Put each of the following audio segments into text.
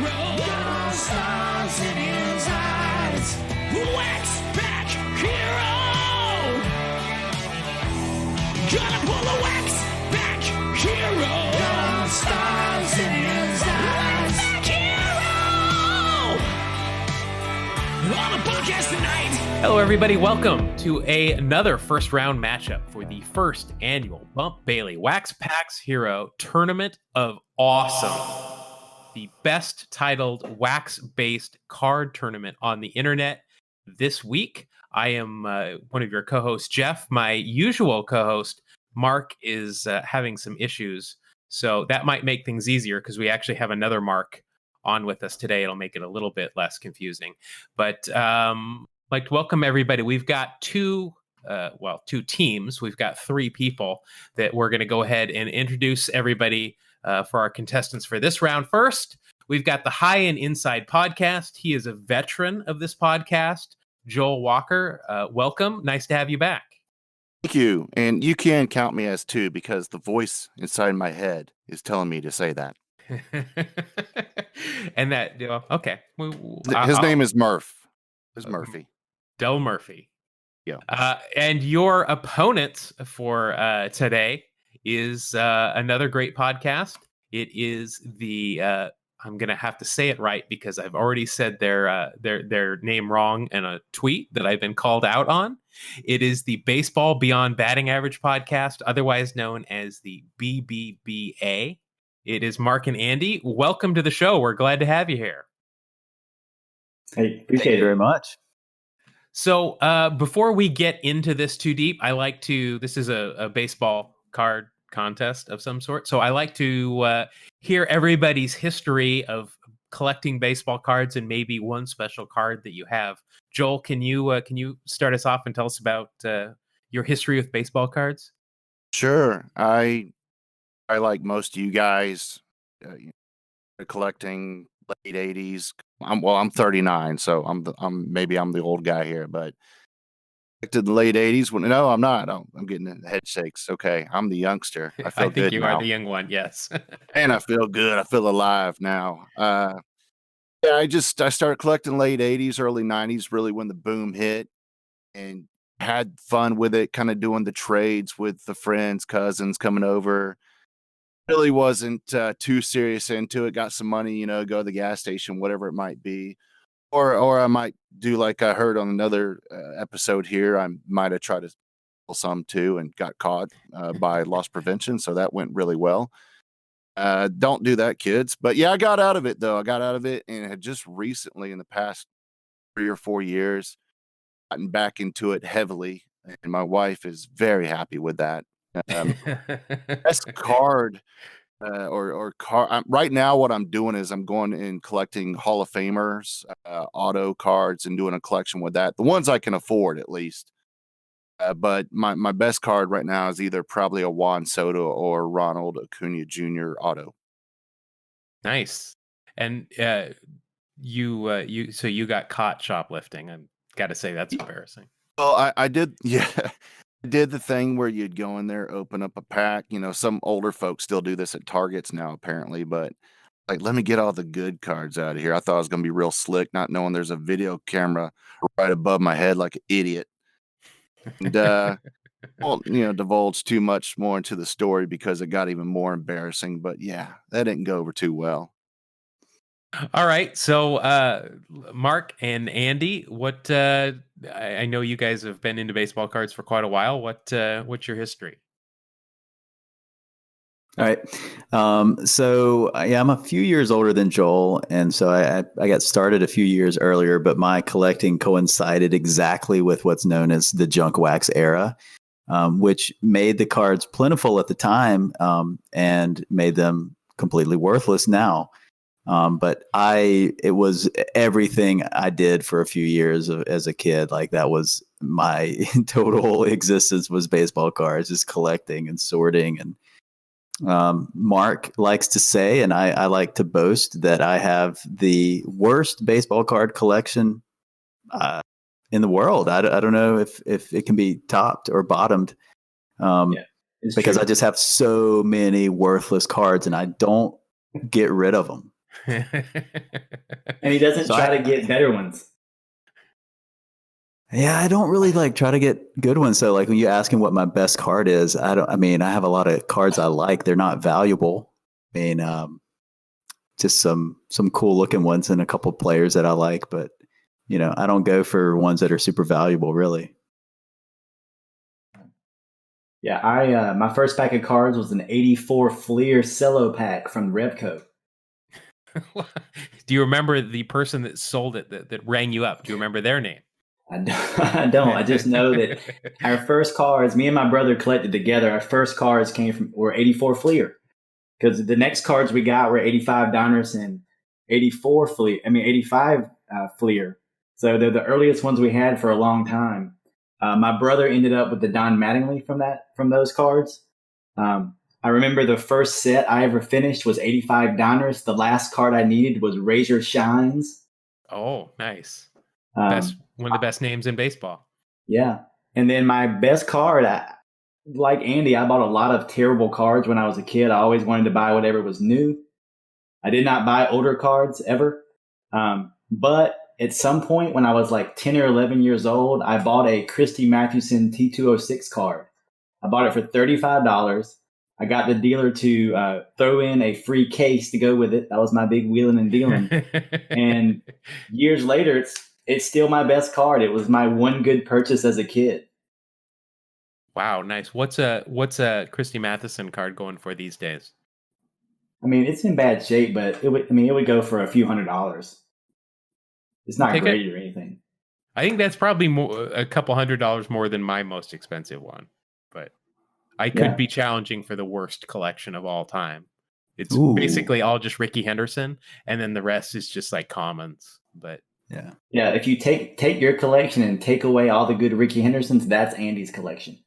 hero. Got all stars in his eyes. Wax back hero. Gonna pull a wax back hero. Got all stars in his eyes. Wax back hero. On the podcast tonight. Hello, everybody. Welcome to another first round matchup for the first annual Bump Bailey Wax Packs Hero Tournament of Awesome, the best titled wax-based card tournament on the internet. This week, I am one of your co-hosts, Jeff. My usual co-host, Mark, is having some issues, so that might make things easier because we actually have another Mark on with us today. It'll make it a little bit less confusing, but like to welcome everybody. We've got two teams. We've got three people that we're going to go ahead and introduce everybody for our contestants for this round. First, we've got the High and Inside podcast. He is a veteran of this podcast, Joel Walker. Welcome. Nice to have you back. Thank you. And you can count me as two because the voice inside my head is telling me to say that. And that, okay. His name is Murphy. Darrell Murphy. Yeah. And your opponent for today is another great podcast. It is the I'm gonna have to say it right because I've already said their name wrong in a tweet that I've been called out on. It is the Baseball Beyond Batting Average podcast, otherwise known as the BBBA. It is Mark and Andy. Welcome to the show. We're glad to have you here. I appreciate it very much. So before we get into this too deep, this is a baseball card contest of some sort. So I like to hear everybody's history of collecting baseball cards and maybe one special card that you have. Joel, can you start us off and tell us about your history with baseball cards? Sure. I like most of you guys collecting late 80s. I'm 39, so I'm the old guy here, but to the late 80s. No, I'm not. I'm getting the head shakes. Okay, I'm the youngster. I feel I good think you now. are the young one. Yes, and I feel good. I feel alive now. Yeah, I started collecting late 80s, early 90s, really when the boom hit, and had fun with it. Kind of doing the trades with the friends, cousins coming over. Really wasn't too serious into it. Got some money, go to the gas station, whatever it might be. Or I might do like I heard on another episode here. I might have tried to steal some too and got caught by loss prevention. So that went really well. Don't do that, kids. But yeah, I got out of it though. I got out of it and had just recently in the past 3 or 4 years gotten back into it heavily. And my wife is very happy with that. Best card or car. Right now, what I'm doing is I'm going and collecting Hall of Famers, auto cards, and doing a collection with that. The ones I can afford, at least. But my best card right now is either probably a Juan Soto or Ronald Acuna Jr. auto. Nice. And you got caught shoplifting. I've got to say that's embarrassing. Well, I did. Yeah. Did the thing where you'd go in there, open up a pack. Some older folks still do this at Targets now, apparently. But like, let me get all the good cards out of here. I thought I was going to be real slick, not knowing there's a video camera right above my head like an idiot. And, won't, divulge too much more into the story because it got even more embarrassing. But yeah, that didn't go over too well. All right. So, Mark and Andy, what, I know you guys have been into baseball cards for quite a while. What's your history? All right. So I'm a few years older than Joel. And so I got started a few years earlier, but my collecting coincided exactly with what's known as the junk wax era, which made the cards plentiful at the time, and made them completely worthless now. But it was everything I did for a few years as a kid. Like that was my total existence, was baseball cards, just collecting and sorting. And Mark likes to say, and I like to boast, that I have the worst baseball card collection in the world. I don't know if it can be topped or bottomed, because true. I just have so many worthless cards and I don't get rid of them. And he doesn't So try to get better ones. Yeah, I don't really like try to get good ones. So like when you ask him what my best card is, I have a lot of cards I like. They're not valuable. I mean, just some cool looking ones and a couple players that I like, but I don't go for ones that are super valuable really. Yeah, I my first pack of cards was an 84 Fleer Cello pack from Revco. Do you remember the person that sold it that rang you up? Do you remember their name? I don't. I just know that our first cards, me and my brother collected together. Our first cards were 84 Fleer, because the next cards we got were 85 Donruss and 85 Fleer. So they're the earliest ones we had for a long time. My brother ended up with the Don Mattingly from those cards. I remember the first set I ever finished was 85 Donruss. The last card I needed was Razor Shines. Oh, nice. One of the best names in baseball. Yeah. And then my best card, like Andy, I bought a lot of terrible cards when I was a kid. I always wanted to buy whatever was new. I did not buy older cards ever. But at some point when I was like 10 or 11 years old, I bought a Christy Mathewson T206 card. I bought it for $35. I got the dealer to throw in a free case to go with it. That was my big wheeling and dealing. And years later, it's still my best card. It was my one good purchase as a kid. Wow, nice. What's a Christy Mathewson card going for these days? I mean, it's in bad shape, but it would go for a few $100s. It's not great or anything. I think that's probably a couple $100 more than my most expensive one, but I could be challenging for the worst collection of all time. It's basically all just Ricky Henderson, and then the rest is just like commons. But yeah. If you take your collection and take away all the good Ricky Hendersons, that's Andy's collection.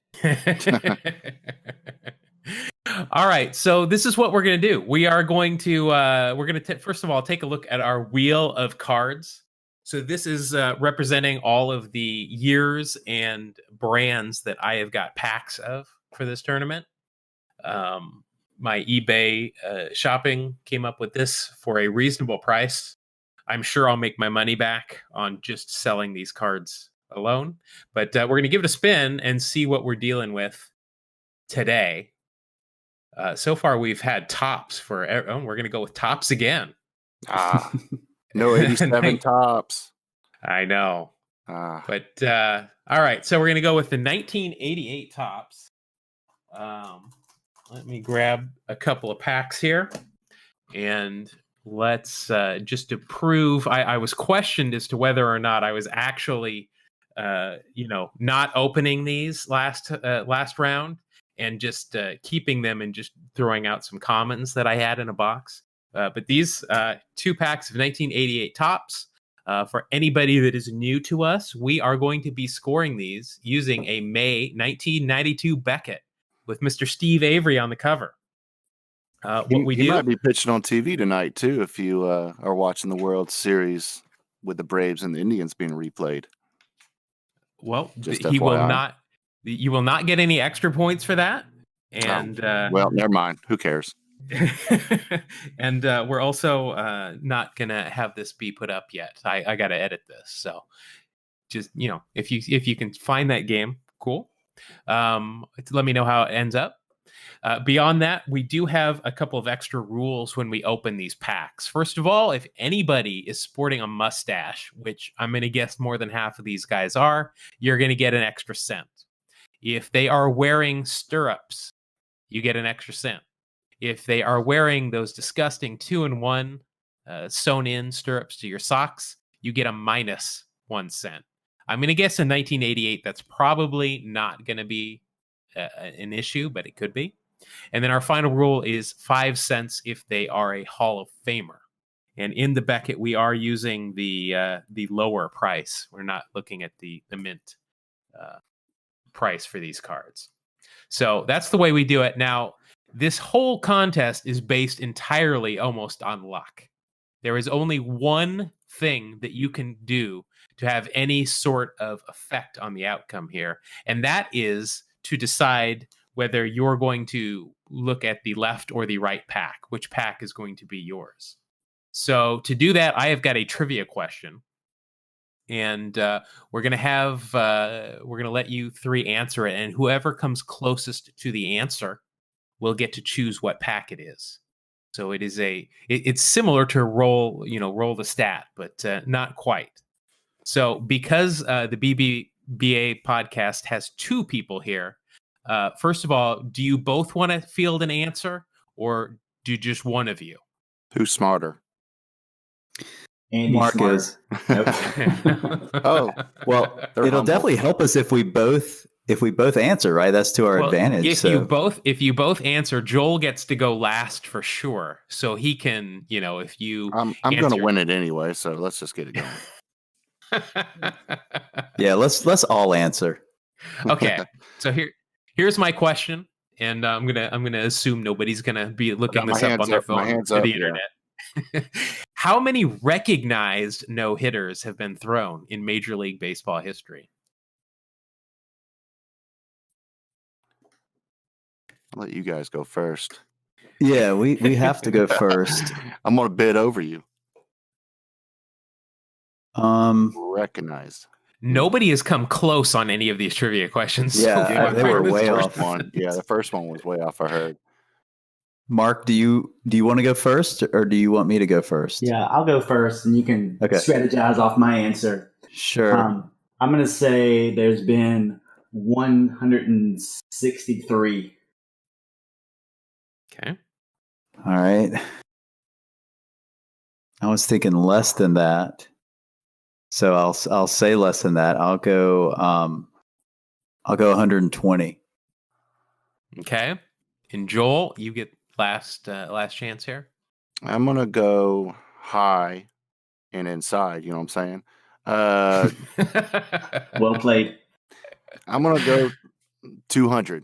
All right, so this is what we're going to do. We are going to first of all take a look at our wheel of cards. So this is representing all of the years and brands that I have got packs of for this tournament. My eBay shopping came up with this for a reasonable price. I'm sure I'll make my money back on just selling these cards alone. But we're going to give it a spin and see what we're dealing with today. So far, we've had tops we're going to go with tops again. No 87 tops. I know. But all right, so we're going to go with the 1988 tops. Let me grab a couple of packs here. And let's just to prove, I was questioned as to whether or not I was actually, not opening these last round and just keeping them and just throwing out some commons that I had in a box. But these 2 packs of 1988 tops, for anybody that is new to us, we are going to be scoring these using a May 1992 Beckett with Mr. Steve Avery on the cover. He might be pitching on TV tonight too if you are watching the World Series with the Braves and the Indians being replayed. Well, Just he will FYI. not. You will not get any extra points for that. And well, never mind. Who cares? And we're also not gonna have this be put up yet. I got to edit this, so just if you can find that game, cool. Let me know how it ends up. Beyond that, we do have a couple of extra rules when we open these packs. First of all, if anybody is sporting a mustache, which I'm going to guess more than half of these guys are, you're going to get an extra cent. If they are wearing stirrups, you get an extra cent. If they are wearing those disgusting 2-in-1 sewn-in stirrups to your socks, you get a -1 cent. I'm going to guess in 1988, that's probably not going to be an issue, but it could be. And then our final rule is 5 cents if they are a Hall of Famer. And in the Beckett, we are using the lower price. We're not looking at the mint price for these cards. So that's the way we do it. Now, this whole contest is based entirely almost on luck. There is only one thing that you can do to have any sort of effect on the outcome here, and that is to decide whether you're going to look at the left or the right pack, which pack is going to be yours. So to do that, I have got a trivia question. And we're gonna let you three answer it, and whoever comes closest to the answer will get to choose what pack it is. So it is it's similar to roll the stat, but not quite. So because the BBBA podcast has two people here, first of all, do you both want to field an answer, or do just one of you? Who's smarter? Andy Mark Smart. is. Nope. Oh, Well, They're it'll humble. definitely help us if we both answer, right? That's to our Well, advantage. If you both answer, Joel gets to go last for sure. So he can, if you I'm going to win it anyway, so let's just get it going. yeah, let's all answer. Okay. So here's my question, and I'm gonna assume nobody's gonna be looking got my this up hands on their up, my phone hands or up, the yeah. internet. How many recognized no-hitters have been thrown in Major League Baseball history? I'll let you guys go first. Yeah, we have to go first. I'm going to bid over you. Recognized. Nobody has come close on any of these trivia questions. Yeah, so Yeah, far. they were the way first off. one. Yeah, the first one was way off. I heard. Mark, do you want to go first, or do you want me to go first? Yeah, I'll go first, and you can Okay. strategize off my answer. Sure. I'm going to say there's been 163. Okay. All right. I was thinking less than that, so I'll say less than that. I'll go 120. Okay. And Joel, you get last chance here. I'm going to go high and inside. You know what I'm saying? Well played. I'm going to go 200.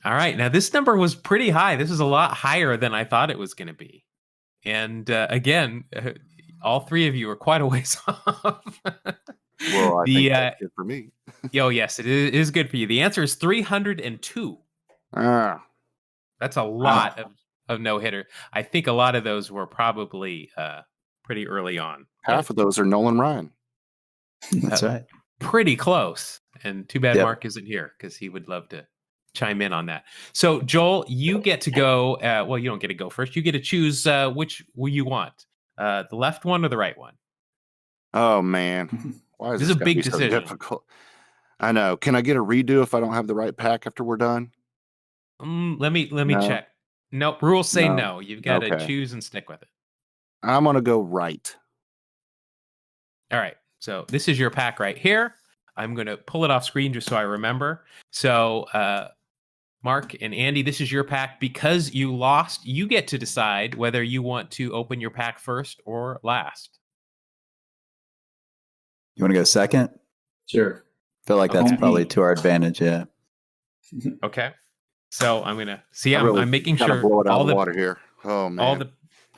All right. Now, this number was pretty high. This is a lot higher than I thought it was going to be. And again, all three of you are quite a ways off. Well, I think that's good for me. Yes, it is good for you. The answer is 302. That's a lot of no-hitter. I think a lot of those were probably pretty early on. Half of those are Nolan Ryan. That's right. Pretty close. And too bad Yep. Mark isn't here because he would love to chime in on that. So, Joel, you get to go. Well, you don't get to go first. You get to choose which you want. The left one or the right one? Oh, man. Why is This is a gotta big be so decision. difficult? I know. Can I get a redo if I don't have the right pack after we're done? Let me No. check. Nope. Rules say No. no. You've got to Okay. choose and stick with it. I'm going to go right. All right. So this is your pack right here. I'm going to pull it off screen just so I remember. So, Mark and Andy, this is your pack. Because you lost, you get to decide whether you want to open your pack first or last. You want to go second? Sure. Feel like that's Okay. probably to our advantage. Yeah. Okay. So I'm going to see. I really I'm making gotta sure blow it out all of the the water here. Oh, man.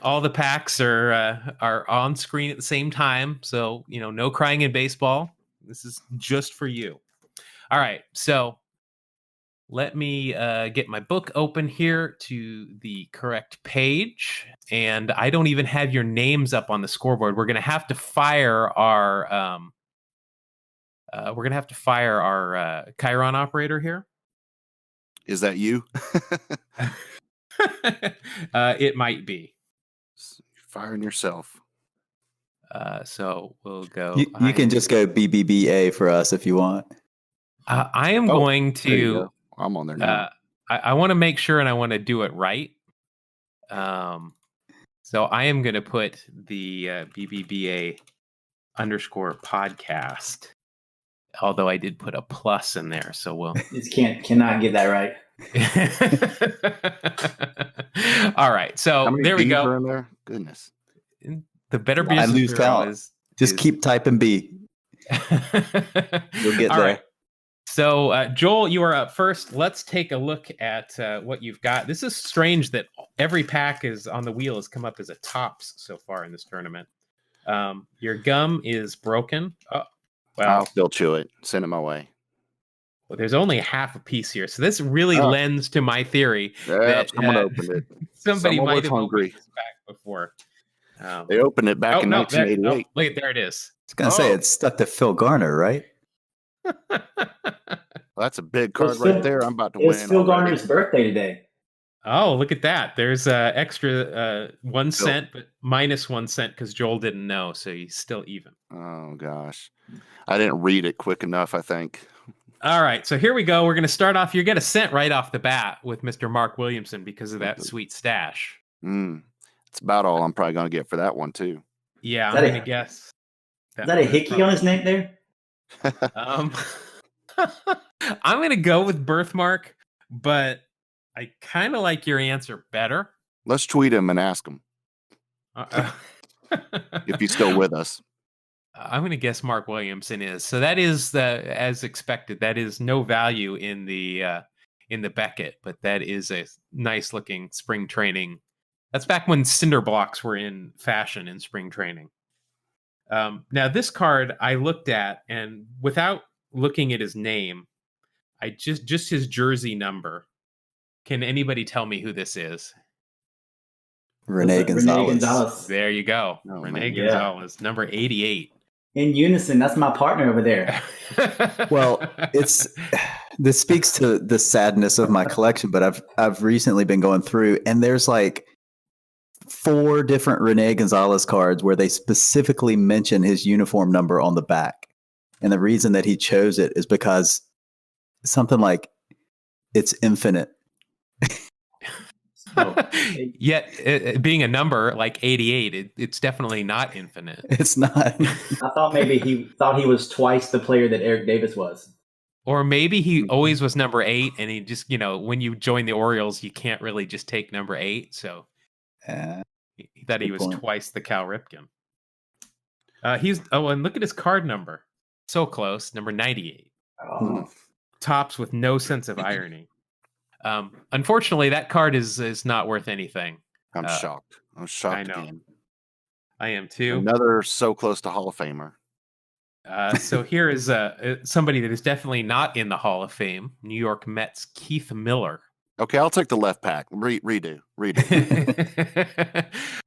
all the packs are on screen at the same time. So, no crying in baseball. This is just for you. All right. So let me get my book open here to the correct page. And I don't even have your names up on the scoreboard. We're going to have to fire our Chiron operator here. Is that you? It might be. Firing yourself. So we'll go. You can just go BBBA for us if you want. I am going There you to. go. I'm on there now. I want to make sure, and I want to do it right. So I am going to put the BBBA _ podcast. Although I did put a plus in there, so we'll. Just cannot get that right. All right, so How many there we B's go. are in there? Goodness. The Better I Business lose Bureau count. Just keep typing B. You'll get All there. right. So, Joel, you are up first. Let's take a look at what you've got. This is strange that every pack is on the wheel has come up as a tops so far in this tournament. Your gum is broken. Oh, well, I'll still chew it. Send it my way. well, there's only half a piece here. So this really lends to my theory Yeah, that someone opened it. somebody Someone might was have hungry. opened this pack before. They opened it back in 1988. Wait, there it is. I was going to say it's stuck to Phil Garner, right? Well, that's a big card It's right Phil- there. I'm about to win. It's Phil already. Garner's birthday today. Oh, look at that. There's extra 1 cent, but minus 1 cent because Joel didn't know, so he's still even. Oh, gosh. I didn't read it quick enough, I think. All right, so here we go. We're going to start off. You get a cent right off the bat with Mr. Mark Williamson because of that sweet stash. It's about all I'm probably going to get for that one, too. Yeah, I'm going to guess. Is that a hickey on his neck there? I'm going to go with birthmark, but I kind of like your answer better. Let's tweet him and ask him if he's still with us. I'm going to guess Mark Williamson is. So that is as expected. That is no value in the Beckett, but that is a nice looking spring training. That's back when cinder blocks were in fashion in spring training. Now this card I looked at, and without looking at his name, I just his jersey number. Can anybody tell me who this is? Renee Gonzalez. There you go. Oh, Renee man. Gonzalez, number 88. In unison, that's my partner over there. Well, this speaks to the sadness of my collection, but I've recently been going through, and there's like 4 different Renee Gonzalez cards where they specifically mention his uniform number on the back. And the reason that he chose it is because something like it's infinite. Yet, being a number like 88, it's definitely not infinite. It's not. I thought maybe he thought he was twice the player that Eric Davis was. Or maybe he always was number 8, and he just, when you join the Orioles, you can't really just take number 8. So he thought he was twice the Cal Ripken. And look at his card number. So close, number 98. Oh. Tops with no sense of irony. Unfortunately, that card is not worth anything. I'm shocked. I'm shocked I know. again. I am too. Another so close to Hall of Famer. So here is somebody that is definitely not in the Hall of Fame. New York Mets Keith Miller. Okay, I'll take the left pack. Redo.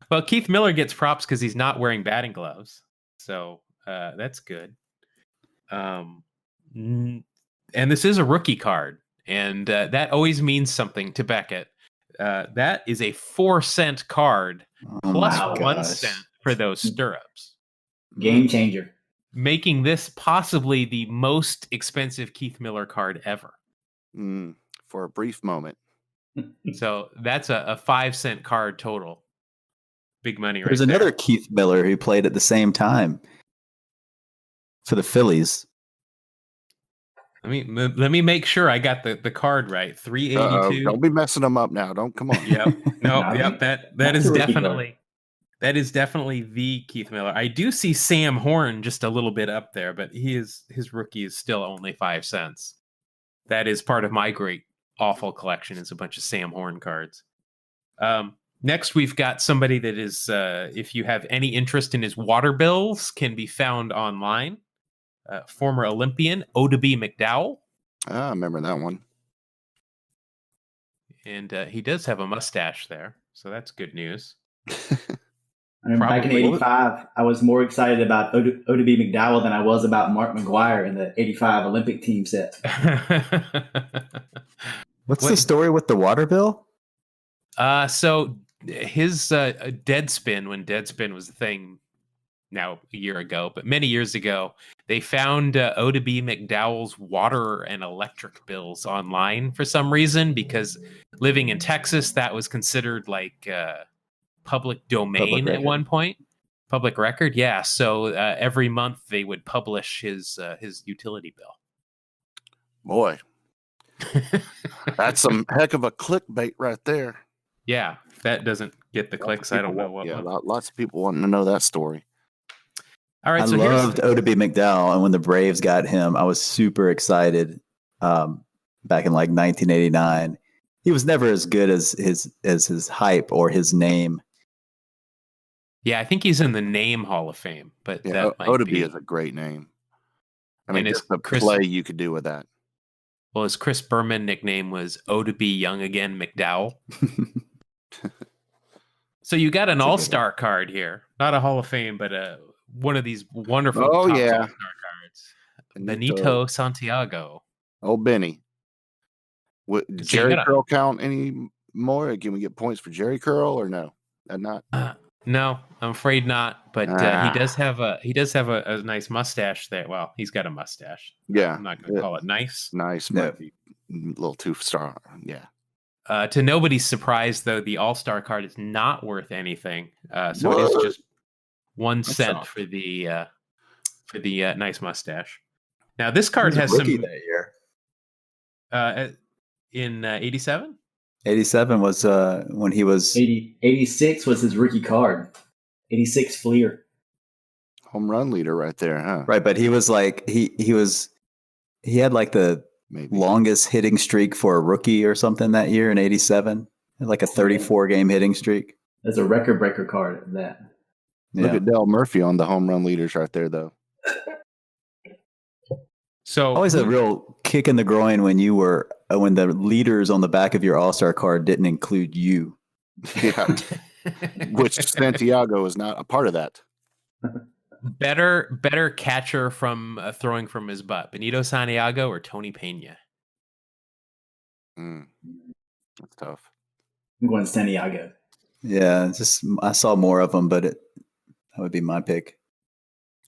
Well, Keith Miller gets props because he's not wearing batting gloves. So that's good. And this is a rookie card. And that always means something to Beckett. That is a 4-cent card plus 1 cent for those stirrups. Game changer. Making this possibly the most expensive Keith Miller card ever. For a brief moment. So that's a 5-cent card total. Big money right There's there. another Keith Miller who played at the same time for the Phillies. Let me make sure I got the card right. 382. Don't be messing them up now. Come on. Yep. No. No, Yep. That that's is a rookie definitely the Keith Miller. I do see Sam Horn just a little bit up there, but his rookie is still only 5 cents. That is part of my great awful collection. Is a bunch of Sam Horn cards. Next, we've got somebody that is, if you have any interest in his water bills, can be found online. Former Olympian Oddibe McDowell. I remember that one. And he does have a mustache there, so that's good news. I remember back in '85, I was more excited about Oddibe McDowell than I was about Mark McGwire in the '85 Olympic team set. What's the story with the water bill? So his Deadspin, when Deadspin was a thing now a year ago, but many years ago, they found Oddibe McDowell's water and electric bills online for some reason, because living in Texas, that was considered like public domain at one point. Public record, yeah. So every month they would publish his utility bill. Boy, that's some heck of a clickbait right there. Yeah, if that doesn't get the clicks, I don't know what. Yeah, lots of people wanting to know that story. All right, I so loved Oddibe McDowell, and when the Braves got him, I was super excited. Back in like 1989, he was never as good as his hype or his name. Yeah, I think he's in the name Hall of Fame, but Yeah, that might Oddibe be. is a great name. I And mean, it's just the play you could do with that. Well, his Chris Berman nickname was Oddibe Young Again McDowell. So you got an That's a good all-star card here. Not a Hall of Fame, but one of these wonderful Oh, Topps yeah. all-star cards. Benito Santiago. Oh, Benny. So Jerry Curl count any more? Can we get points for Jerry Curl or no? Not. No, I'm afraid not. But he Ah. does have a nice mustache there. Well, he's got a mustache. Yeah. I'm not going to call it nice. Nice. No. Might be a little too strong. Yeah. To nobody's surprise, though, the all-star card is not worth anything. So it is What? just 1 cent shocked. for the nice mustache. Now this card He has was a rookie some that year. in 87. 87 was when he was 86 was his rookie card. 86 Fleer. Home run leader right there, huh? right, but he was like he had like the Maybe. longest hitting streak for a rookie or something that year in 87. Like a 34 game hitting streak. That's a record breaker card of that. Look Yeah. at Darrell Murphy on the home run leaders right there, though. So Always a real kick in the groin when you were when the leaders on the back of your all-star card didn't include you. Yeah. Which Santiago is not a part of that. better catcher from throwing from his butt, Benito Santiago or Tony Pena? That's tough. I'm going Santiago. Yeah, just I saw more of them, but that would be my pick.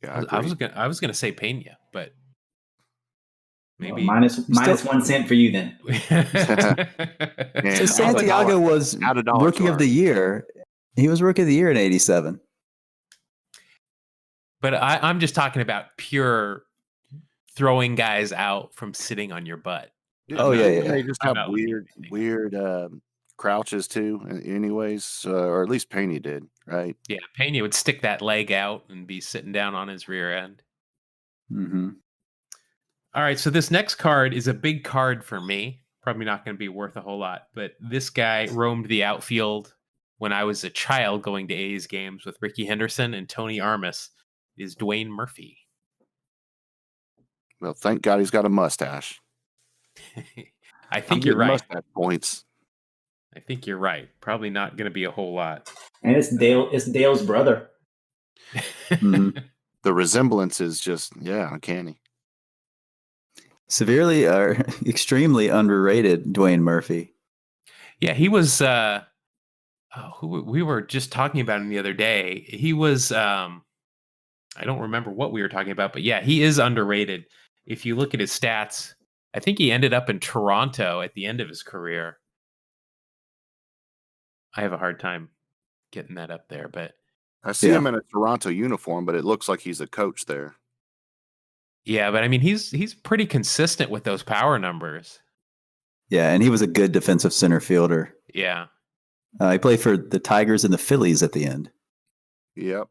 Yeah, I was gonna say Pena, but maybe Minus 1 cent for you then. Man, So Santiago was add a dollar rookie to of the year. He was rookie of the year in 87. But I'm just talking about pure throwing guys out from sitting on your butt. Oh, yeah. They just I'm have not looking at weird crouches too. Anyways, or at least Pena did, right? Yeah, Pena would stick that leg out and be sitting down on his rear end. Mm-hmm. All right, so this next card is a big card for me. Probably not going to be worth a whole lot, but this guy roamed the outfield when I was a child going to A's games with Ricky Henderson and Tony Armas. Is Dwayne Murphy. Well, thank God he's got a mustache. I think you're right. Mustache points. I think you're right. Probably not going to be a whole lot. And it's Dale's brother. Mm-hmm. The resemblance is just uncanny. Severely or extremely underrated Dwayne Murphy. Yeah, he was. We were just talking about him the other day. He was. I don't remember what we were talking about, but yeah, he is underrated. If you look at his stats, I think he ended up in Toronto at the end of his career. I have a hard time getting that up there, but I see him in a Toronto uniform, but it looks like he's a coach there. yeah, but I mean, he's pretty consistent with those power numbers. Yeah, and he was a good defensive center fielder. Yeah. He played for the Tigers and the Phillies at the end. Yep.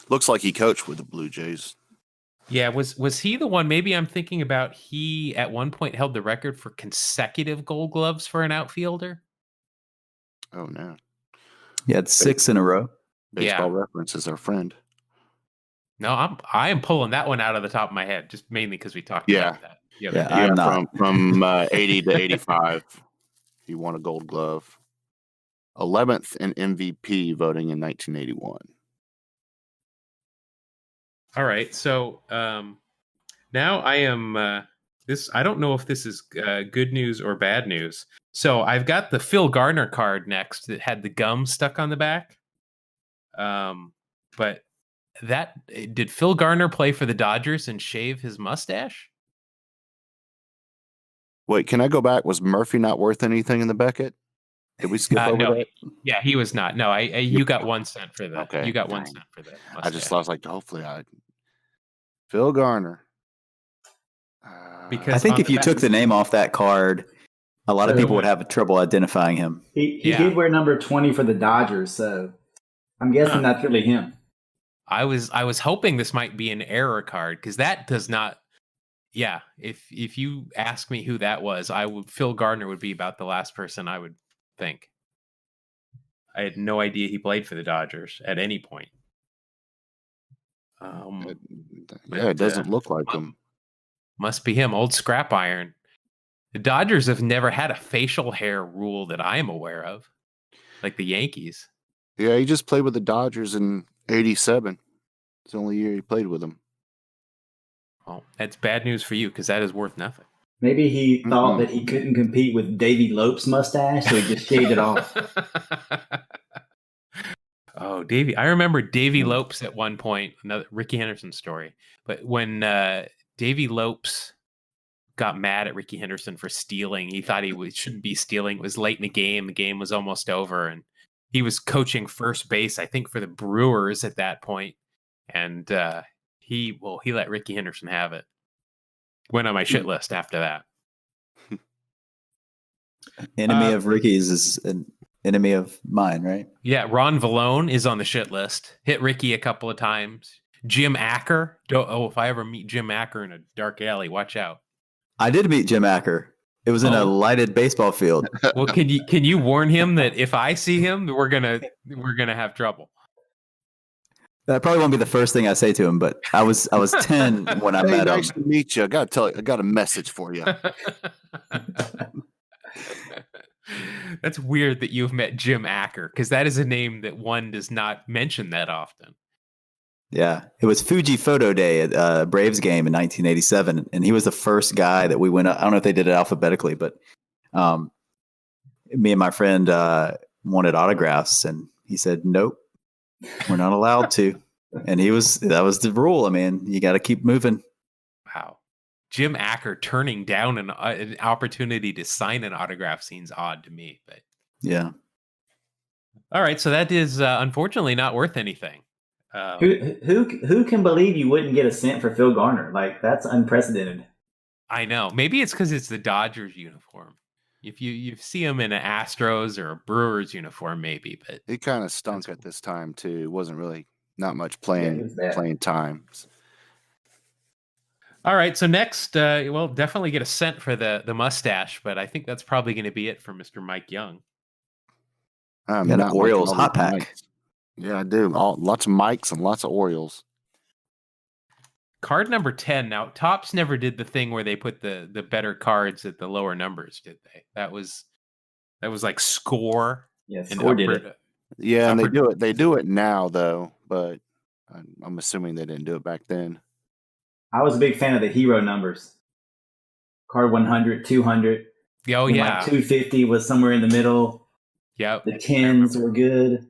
Looks like he coached with the Blue Jays. Yeah, was he the one? Maybe I'm thinking about he at one point held the record for consecutive Gold Gloves for an outfielder. Oh no. He had 6 in a row. Baseball Reference is our friend. No, I am pulling that one out of the top of my head, just mainly because we talked about that. I'm not. From 80 to 85, he won a Gold Glove. 11th in MVP voting in 1981. All right, so now I am this. I don't know if this is good news or bad news. So I've got the Phil Garner card next that had the gum stuck on the back. But did Phil Garner play for the Dodgers and shave his mustache? Wait, can I go back? Was Murphy not worth anything in the Beckett? Did we skip over no, that? he was not. No, you got 1 cent for that. Okay, You got 1 dang. cent for that. I was like, hopefully Phil Garner. Because I think on if you took the name off that card, a lot of people would have trouble identifying him. He did wear number 20 for the Dodgers, so I'm guessing that's really him. I was hoping this might be an error card because that does not. Yeah, if you ask me who that was, Phil Gardner would be about the last person I would think. I had no idea he played for the Dodgers at any point. It doesn't look like him. Must be him, old scrap iron. The Dodgers have never had a facial hair rule that I am aware of, like the Yankees. Yeah, he just played with the Dodgers in '87. It's the only year he played with them. Well, that's bad news for you because that is worth nothing. Maybe he thought that he couldn't compete with Davy Lope's mustache, so he just shaved it off. Oh, Davy! I remember Davy Lopes at one point. Another Ricky Henderson story. But when Davy Lopes got mad at Ricky Henderson for stealing, he thought shouldn't be stealing. It was late in the game. The game was almost over, and he was coaching first base, I think, for the Brewers at that point. And he let Ricky Henderson have it. Went on my shit list after that. Enemy of Ricky's is an enemy of mine, right? Yeah, Ron Vallone is on the shit list. Hit Ricky a couple of times. Jim Acker. If I ever meet Jim Acker in a dark alley, watch out. I did meet Jim Acker. It was in a lighted baseball field. Well, can you warn him that if I see him, we're gonna have trouble? That probably won't be the first thing I say to him, but I was 10 when I met nice him. to meet you. I got to tell you, I got a message for you. That's weird that you've met Jim Acker, because that is a name that one does not mention that often. Yeah, it was Fuji Photo Day at a Braves game in 1987, and he was the first guy that we went up. I don't know if they did it alphabetically, but me and my friend wanted autographs, and he said, "Nope, we're not allowed to." And that was the rule. I mean, you got to keep moving. Wow. Jim Acker turning down an opportunity to sign an autograph seems odd to me, but yeah. All right, so that is unfortunately not worth anything. Who can believe you wouldn't get a cent for Phil Garner? Like, that's unprecedented. I know. Maybe it's because it's the Dodgers uniform. If you see him in an Astros or a Brewers uniform, maybe. But he kind of stunk at this time too. It wasn't really not much playing time. All right, so next, we'll definitely get a cent for the mustache, but I think that's probably going to be it for Mr. Mike Young. Got an Orioles hot pack. Mics. Yeah, I do. Lots of mics and lots of Orioles. Card number 10. Now, Topps never did the thing where they put the better cards at the lower numbers, did they? That was like Score. Yeah, Score did it. Yeah, and they do it now though, but I'm assuming they didn't do it back then. I was a big fan of the hero numbers. Card 100, 200. Oh, yeah. Like 250 was somewhere in the middle. Yep. The 10s were good.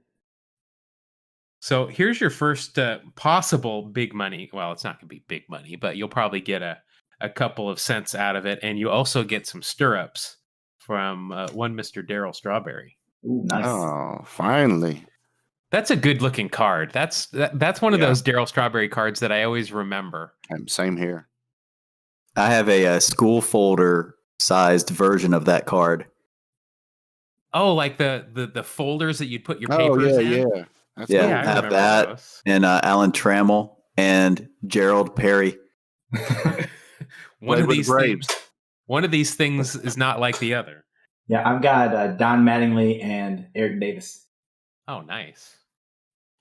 So here's your first possible big money. Well, it's not going to be big money, but you'll probably get a couple of cents out of it. And you also get some stirrups from one Mr. Darrell Strawberry. Ooh, nice. Oh, finally. That's a good looking card. That's one of those Darrell Strawberry cards that I always remember. Same here. I have a school folder sized version of that card. Oh, like the folders that you'd put your papers in? Yeah. I have that. Those. And Alan Trammell and Gerald Perry. One of these things is not like the other. Yeah, I've got Don Mattingly and Eric Davis. Oh, nice.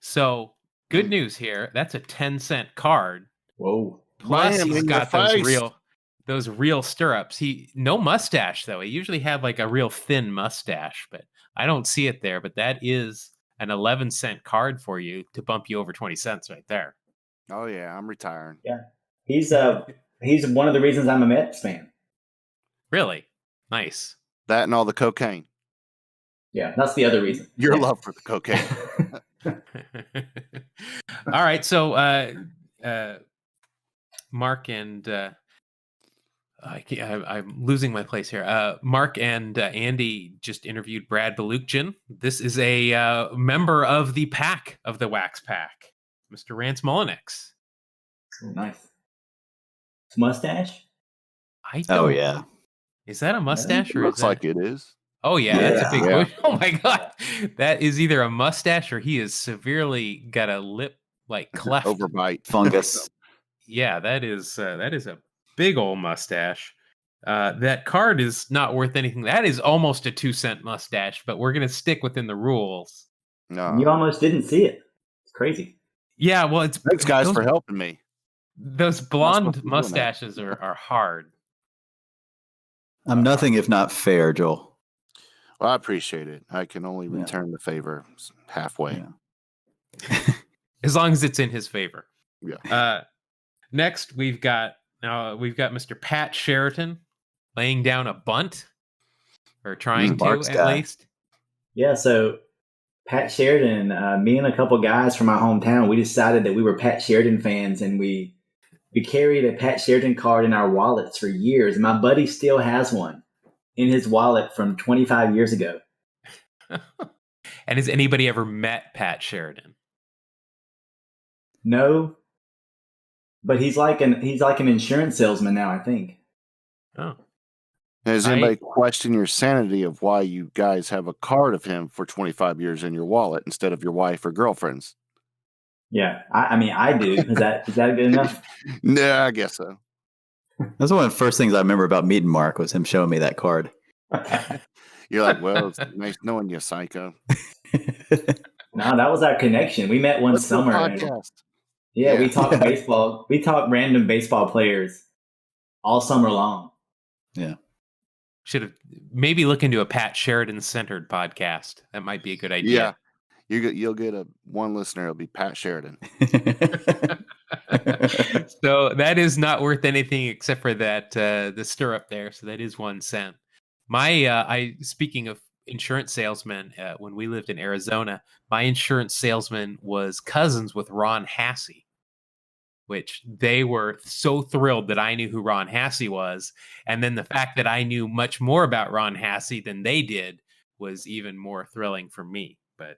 So, good news here. That's a 10-cent card. Whoa. Plus, he's got those real stirrups. No mustache, though. He usually had like a real thin mustache, but I don't see it there. But that is an 11-cent card for you to bump you over 20 cents right there. Oh, yeah. I'm retiring. Yeah. He's one of the reasons I'm a Mets fan. Really? Nice. That and all the cocaine. Yeah, that's the other reason. Your love for the cocaine. All right, so Mark and I'm losing my place here. Mark and Andy just interviewed Brad Balukjian. This is a member of the pack of the Wax Pack, Mr. Rance Mullinex. Oh, nice. Mustache? Oh, yeah. Is that a mustache? Or looks like it is. Oh, yeah, that's a big bush. Oh, my God. That is either a mustache or he has severely got a lip like cleft. Overbite. Fungus. Yeah, that is a big old mustache. That card is not worth anything. That is almost a 2-cent mustache, but we're going to stick within the rules. No. You almost didn't see it. It's crazy. Yeah, well, thanks, guys, for helping me. Those blonde mustaches are hard. I'm nothing if not fair, Joel. Well, I appreciate it. I can only Yeah. return the favor halfway. Yeah. As long as it's in his favor. Yeah. Next, we've got Mr. Pat Sheraton laying down a bunt, or trying to Barks at guy. least. Yeah, so Pat Sheridan, me and a couple guys from my hometown, we decided that we were Pat Sheridan fans, and we carried a Pat Sheridan card in our wallets for years. My buddy still has one in his wallet from 25 years ago. And has anybody ever met Pat Sheridan? No, but he's like an insurance salesman now, I think. Oh, Has anybody questioned your sanity of why you guys have a card of him for 25 years in your wallet instead of your wife or girlfriend's? Yeah, I mean, I do. Is that good enough? Yeah, I guess so. That's one of the first things I remember about meeting Mark was him showing me that card. You're like, well, it's nice knowing you, psycho. No, that was our connection. We met one Let's do a summer. And, podcast. yeah, we Yeah. talked baseball. We talked random baseball players all summer long. Yeah. should have maybe look into a Pat Sheridan centered podcast. That might be a good idea. Yeah. You'll get one listener. It'll be Pat Sheridan. So that is not worth anything except for that the stirrup there. So that is 1 cent. I speaking of insurance salesmen, when we lived in Arizona, my insurance salesman was cousins with Ron Hassey, which they were so thrilled that I knew who Ron Hassey was. And then the fact that I knew much more about Ron Hassey than they did was even more thrilling for me. But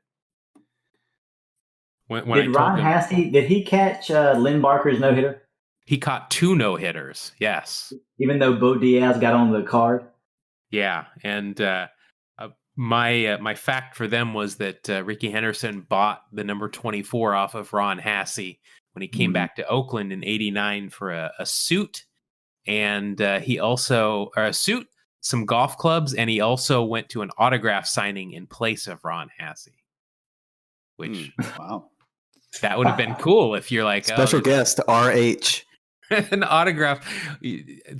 when I Did told Ron them, Hassey, did he catch Lynn Barker's no-hitter? he caught 2 no-hitters. Yes. Even though Bo Diaz got on the card? Yeah. And my fact for them was that Ricky Henderson bought the number 24 off of Ron Hassey when he came back to Oakland in '89 for a suit. And he also, or a suit, some golf clubs, and he also went to an autograph signing in place of Ron Hassey, which Wow. that would have been cool if you're like, Special guest, RH. an autograph.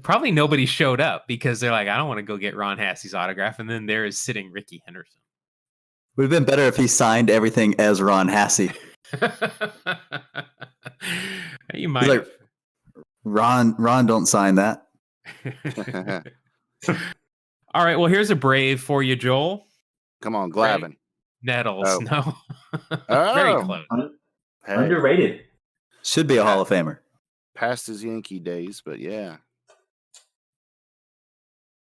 Probably nobody showed up because they're like, I don't want to go get Ron Hassey's autograph. And then there is sitting Ricky Henderson. Would have been better if he signed everything as Ron Hassey. You might He's like, Ron, don't sign that. All right. Well, here's a brave for you, Joel. Come on, Glavin. Nettles. Oh. No. Oh. Very close. Hey, Underrated. Should be a Hall of Famer. past his Yankee days, but yeah.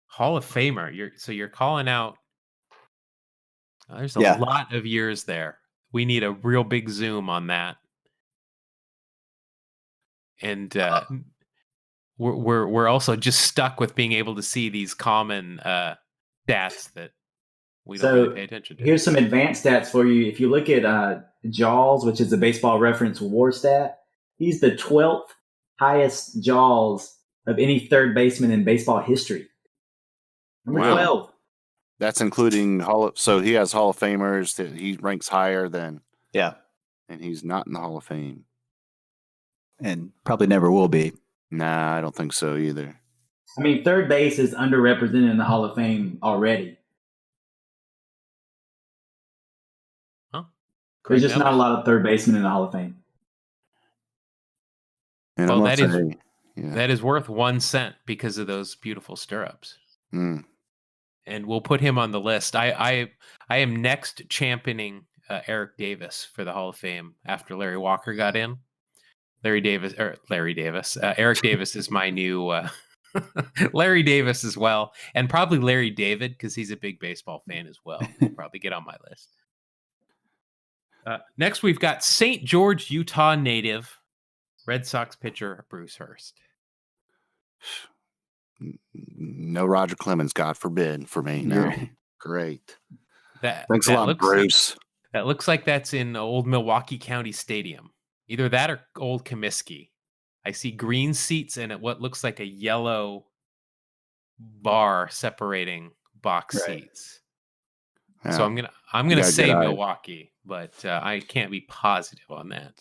Hall of Famer. You're calling out. There's a Yeah. lot of years there. We need a real big zoom on that. And we're also just stuck with being able to see these common stats that we don't really pay attention to. Here's some advanced stats for you. If you look at Jaws, which is the Baseball Reference WAR stat, he's the 12th highest Jaws of any third baseman in baseball history. Number Wow. 12. That's including so he has Hall of Famers that he ranks higher than, Yeah. and he's not in the Hall of Fame. And probably never will be. Nah, I don't think so either. I mean, third base is underrepresented in the Hall of Fame already. There's just not a lot of third basemen in the Hall of Fame. And Well, I'm gonna say, yeah. that is worth 1 cent because of those beautiful stirrups. Mm. And we'll put him on the list. I am next championing Eric Davis for the Hall of Fame after Larry Walker got in. Eric Davis is my new Larry Davis as well, and probably Larry David because he's a big baseball fan as well. He'll probably get on my list. Next, we've got St. George, Utah native Red Sox pitcher Bruce Hurst. No Roger Clemens, God forbid, for me. No. Great. Thanks a lot, Bruce. That looks like that's in old Milwaukee County Stadium. Either that or old Comiskey. I see green seats and what looks like a yellow bar separating box seats. Yeah. So I'm gonna say good eye. Milwaukee, but I can't be positive on that.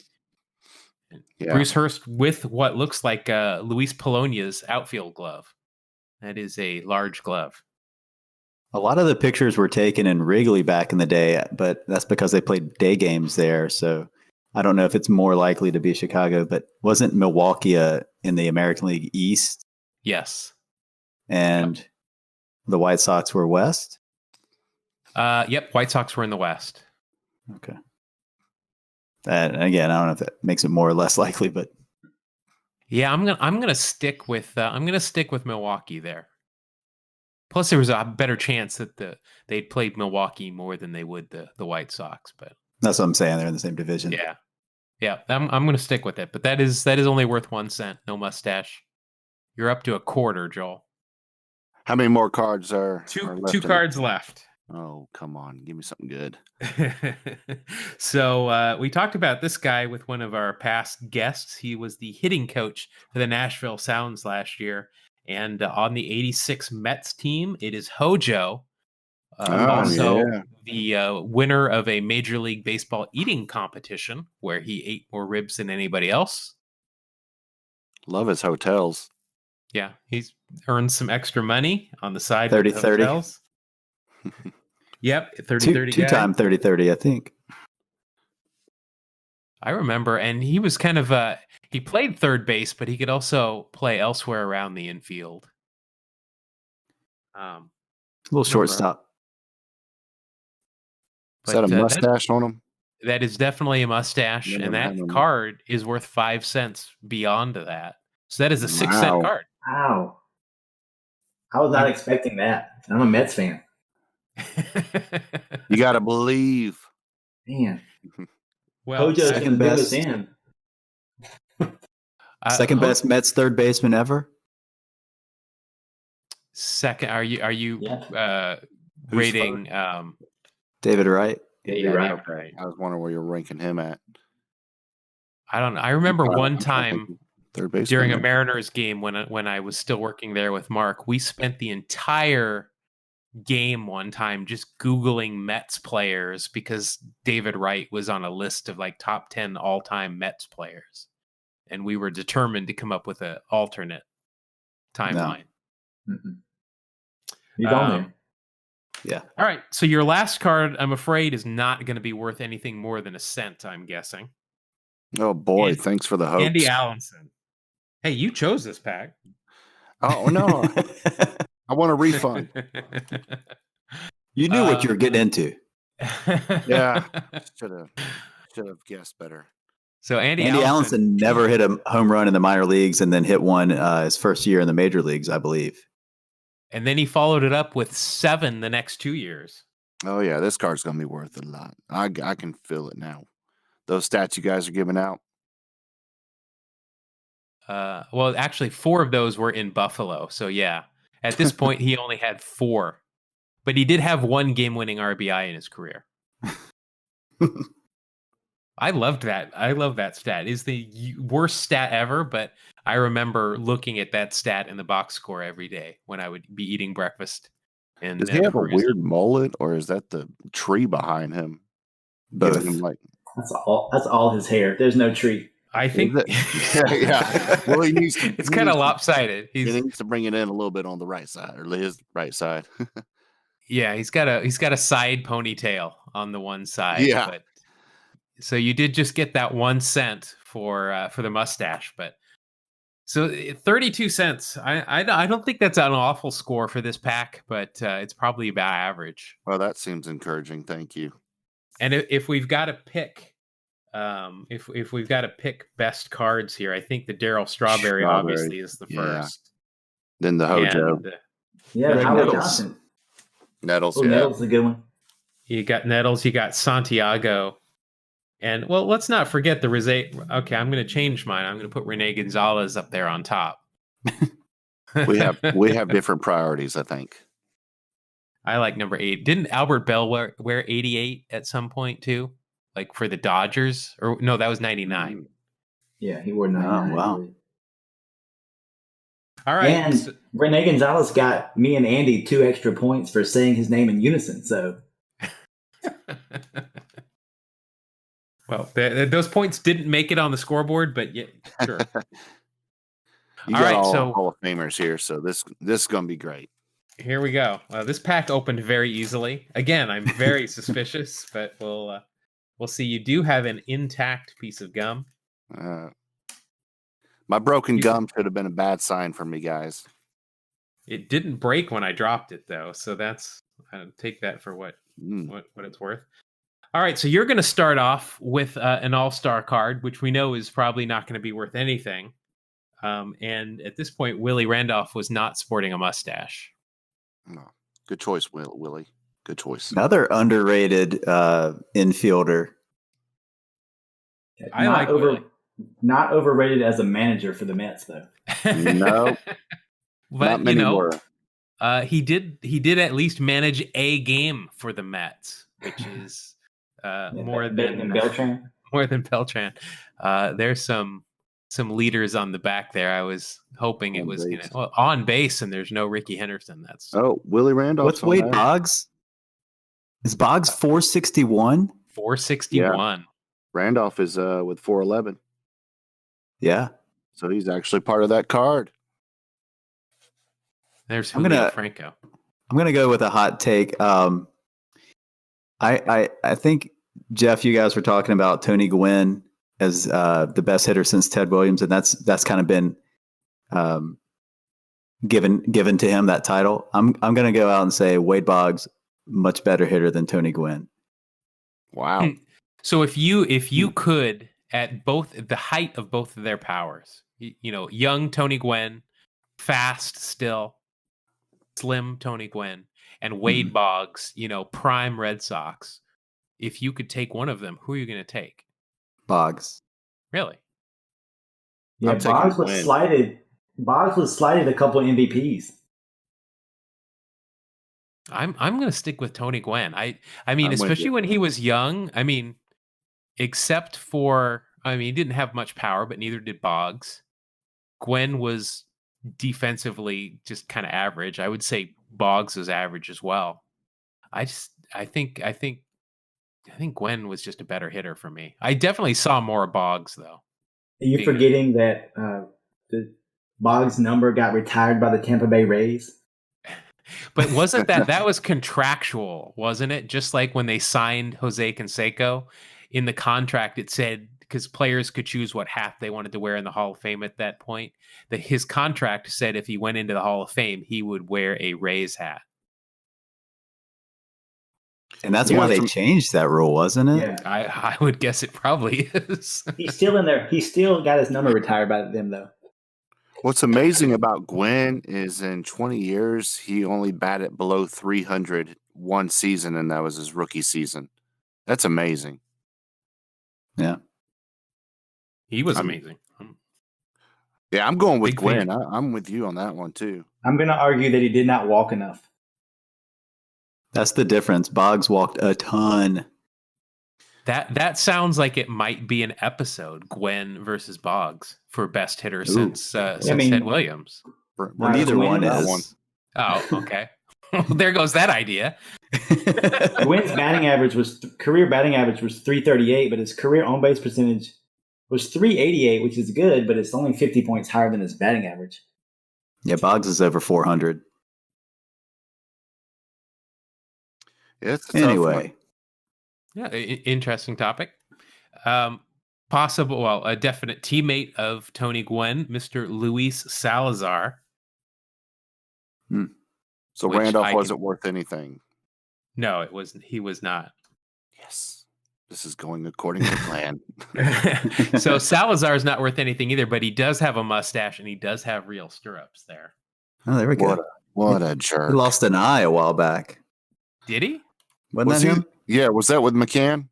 Yeah. Bruce Hurst with what looks like Luis Polonia's outfield glove. That is a large glove. A lot of the pictures were taken in Wrigley back in the day, but that's because they played day games there. So I don't know if it's more likely to be Chicago, but wasn't Milwaukee in the American League East? Yes. And the White Sox were West? Yep. White Sox were in the West. Okay. And again, I don't know if that makes it more or less likely, but yeah, I'm gonna stick with Milwaukee there. Plus, there was a better chance that they'd played Milwaukee more than they would the White Sox. But that's what I'm saying. They're in the same division. Yeah. I'm gonna stick with it. But that is only worth 1 cent. No mustache. You're up to a quarter, Joel. How many more cards are left? Two cards left. Oh, come on. Give me something good. So we talked about this guy with one of our past guests. He was the hitting coach for the Nashville Sounds last year. And on the 86 Mets team, it is Hojo. The winner of a Major League Baseball eating competition where he ate more ribs than anybody else. Love his hotels. Yeah, he's earned some extra money on the side. 30-30. Yep, 30-30. Two-time 30-30, I think. I remember, and he was kind of he played third base, but he could also play elsewhere around the infield. A little shortstop. Is that a mustache on him? That is definitely a mustache, and that card is worth 5 cents beyond that. So that is a 6 cent card. Wow. I was not expecting that. I'm a Mets fan. You got to believe. Man. Well, second best. Second best Mets third baseman ever. Second, are you rating David Wright? Yeah, right. I was wondering where you're ranking him at. I don't know. I remember one time third base during a Mariners game when I was still working there with Mark, we spent the entire game one time just Googling Mets players because David Wright was on a list of like top 10 all-time Mets players. And we were determined to come up with an alternate timeline. No. You don't know. Yeah. All right. So your last card, I'm afraid, is not going to be worth anything more than a cent, I'm guessing. Oh, boy. Thanks for the hope. Andy Allenson. Hey, you chose this pack. Oh, no. I want a refund. You knew what you were getting into. Yeah. Should have guessed better. So Andy Allenson never hit a home run in the minor leagues and then hit one his first year in the major leagues, I believe. And then he followed it up with 7 the next 2 years. Oh, yeah. This card's going to be worth a lot. I can feel it now. Those stats you guys are giving out. Well, actually, 4 of those were in Buffalo. So, yeah. At this point, he only had 4. But he did have 1 game-winning RBI in his career. I loved that. I love that stat. It's the worst stat ever, but I remember looking at that stat in the box score every day when I would be eating breakfast. And does he have a weird mullet, or is that the tree behind him? Both. That's all his hair. There's no tree. I think. Yeah. Well, he needs to. It's kind of lopsided. He needs to bring it in a little bit on the right side, or his right side. Yeah, he's got a side ponytail on the one side. Yeah. But, so you did just get that 1 cent for the mustache, but so 32 cents. I don't think that's an awful score for this pack, but it's probably about average. Well, that seems encouraging. Thank you. And if we've got to pick, if we've got to pick best cards here, I think the Darrell Strawberry obviously is the first. Then the Hojo. Howard Johnson. Nettles. Nettles is a good one. You got Nettles. You got Santiago. And, well, let's not forget the Okay, I'm going to change mine. I'm going to put Rene Gonzalez up there on top. we have different priorities, I think. I like number 8. Didn't Albert Bell wear 88 at some point, too? Like, for the Dodgers? Or no, that was 99. Yeah, he wore 99. Oh, wow. All right. And Rene Gonzalez got me and Andy 2 extra points for saying his name in unison, so... Well, those points didn't make it on the scoreboard, but yeah, sure. All right, so Hall of Famers here, so this is going to be great. Here we go. This pack opened very easily. Again, I'm very suspicious, but we'll see. You do have an intact piece of gum. My broken gum should have been a bad sign for me, guys. It didn't break when I dropped it, though, so that's take that for what it's worth. All right, so you're going to start off with an all-star card, which we know is probably not going to be worth anything. And at this point, Willie Randolph was not sporting a mustache. No. Good choice, Willie. Good choice. Another underrated infielder. Not overrated as a manager for the Mets, though. No. But not many more. He did at least manage a game for the Mets, which is more than Beltran. More than Beltran. There's some leaders on the back there. I was hoping it was on base, and there's no Ricky Henderson. That's Willie Randolph. What's Wade Boggs? Is Boggs 461? 461. Yeah. Randolph is with 411. Yeah. So he's actually part of that card. There's Julio Franco. I'm gonna go with a hot take. I think, Jeff, you guys were talking about Tony Gwynn as the best hitter since Ted Williams, and that's kind of been given to him, that title. I'm gonna go out and say Wade Boggs much better hitter than Tony Gwynn. Wow. So if you could, at both the height of both of their powers, young Tony Gwynn, fast still, slim Tony Gwynn, and Wade Boggs, prime Red Sox. If you could take one of them, who are you going to take? Boggs. Really? Yeah, Boggs was slighted. Boggs was slighted a couple of MVPs. I'm going to stick with Tony Gwynn. I mean, especially when he was young. I mean, except for, he didn't have much power, but neither did Boggs. Gwynn was defensively just kind of average. I would say Boggs was average as well. I think Gwynn was just a better hitter for me. I definitely saw more of Boggs, though. Are you forgetting that the Boggs number got retired by the Tampa Bay Rays? But wasn't that was contractual, wasn't it? Just like when they signed Jose Canseco, in the contract it said, because players could choose what hat they wanted to wear in the Hall of Fame at that point, that his contract said if he went into the Hall of Fame, he would wear a Rays hat. And that's why they changed that rule, wasn't it? Yeah. I would guess it probably is. He's still in there. He still got his number retired by them, though. What's amazing about Gwynn is in 20 years, he only batted below 300 one season, and that was his rookie season. That's amazing. Yeah. He was amazing. Yeah, I'm going with Gwynn. I'm with you on that one, too. I'm going to argue that he did not walk enough. That's the difference. Boggs walked a ton. That sounds like it might be an episode, Gwynn versus Boggs, for best hitter since Ted Williams. Well, neither one is. Oh, okay. There goes that idea. Gwynn's career batting average was 338, but his career on base percentage was 388, which is good, but it's only 50 points higher than his batting average. Yeah, Boggs is over 400. Anyway. Yeah, interesting topic. A definite teammate of Tony Gwynn, Mr. Luis Salazar. So Randolph wasn't worth anything. No, it wasn't. He was not. Yes. This is going according to plan. So Salazar is not worth anything either, but he does have a mustache and he does have real stirrups there. Oh, there we go. What a jerk. He lost an eye a while back. Did he? Wasn't that him? Yeah, was that with McCann?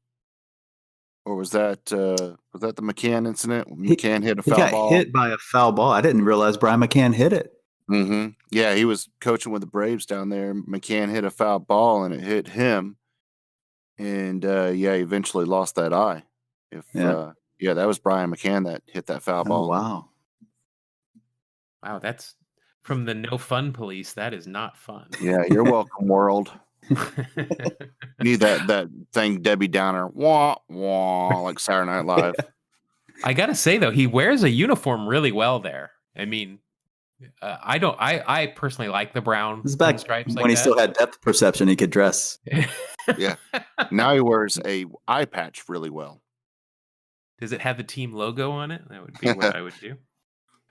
Or was that the McCann incident? McCann hit a foul ball. He got hit by a foul ball. I didn't realize Brian McCann hit it. Mm-hmm. Yeah, he was coaching with the Braves down there. McCann hit a foul ball and it hit him. And he eventually lost that eye. That was Brian McCann that hit that foul ball. Wow. Wow, that's from the No Fun Police. That is not fun. Yeah, you're welcome, world. Need that thing Debbie Downer, wah wah, like Saturday Night Live. I gotta say though, he wears a uniform really well there. I mean, I don't. I personally like the brown This is back pinstripes when like he that. still had depth perception. He could dress. Yeah. Now he wears a eye patch really well. Does it have the team logo on it? That would be what I would do.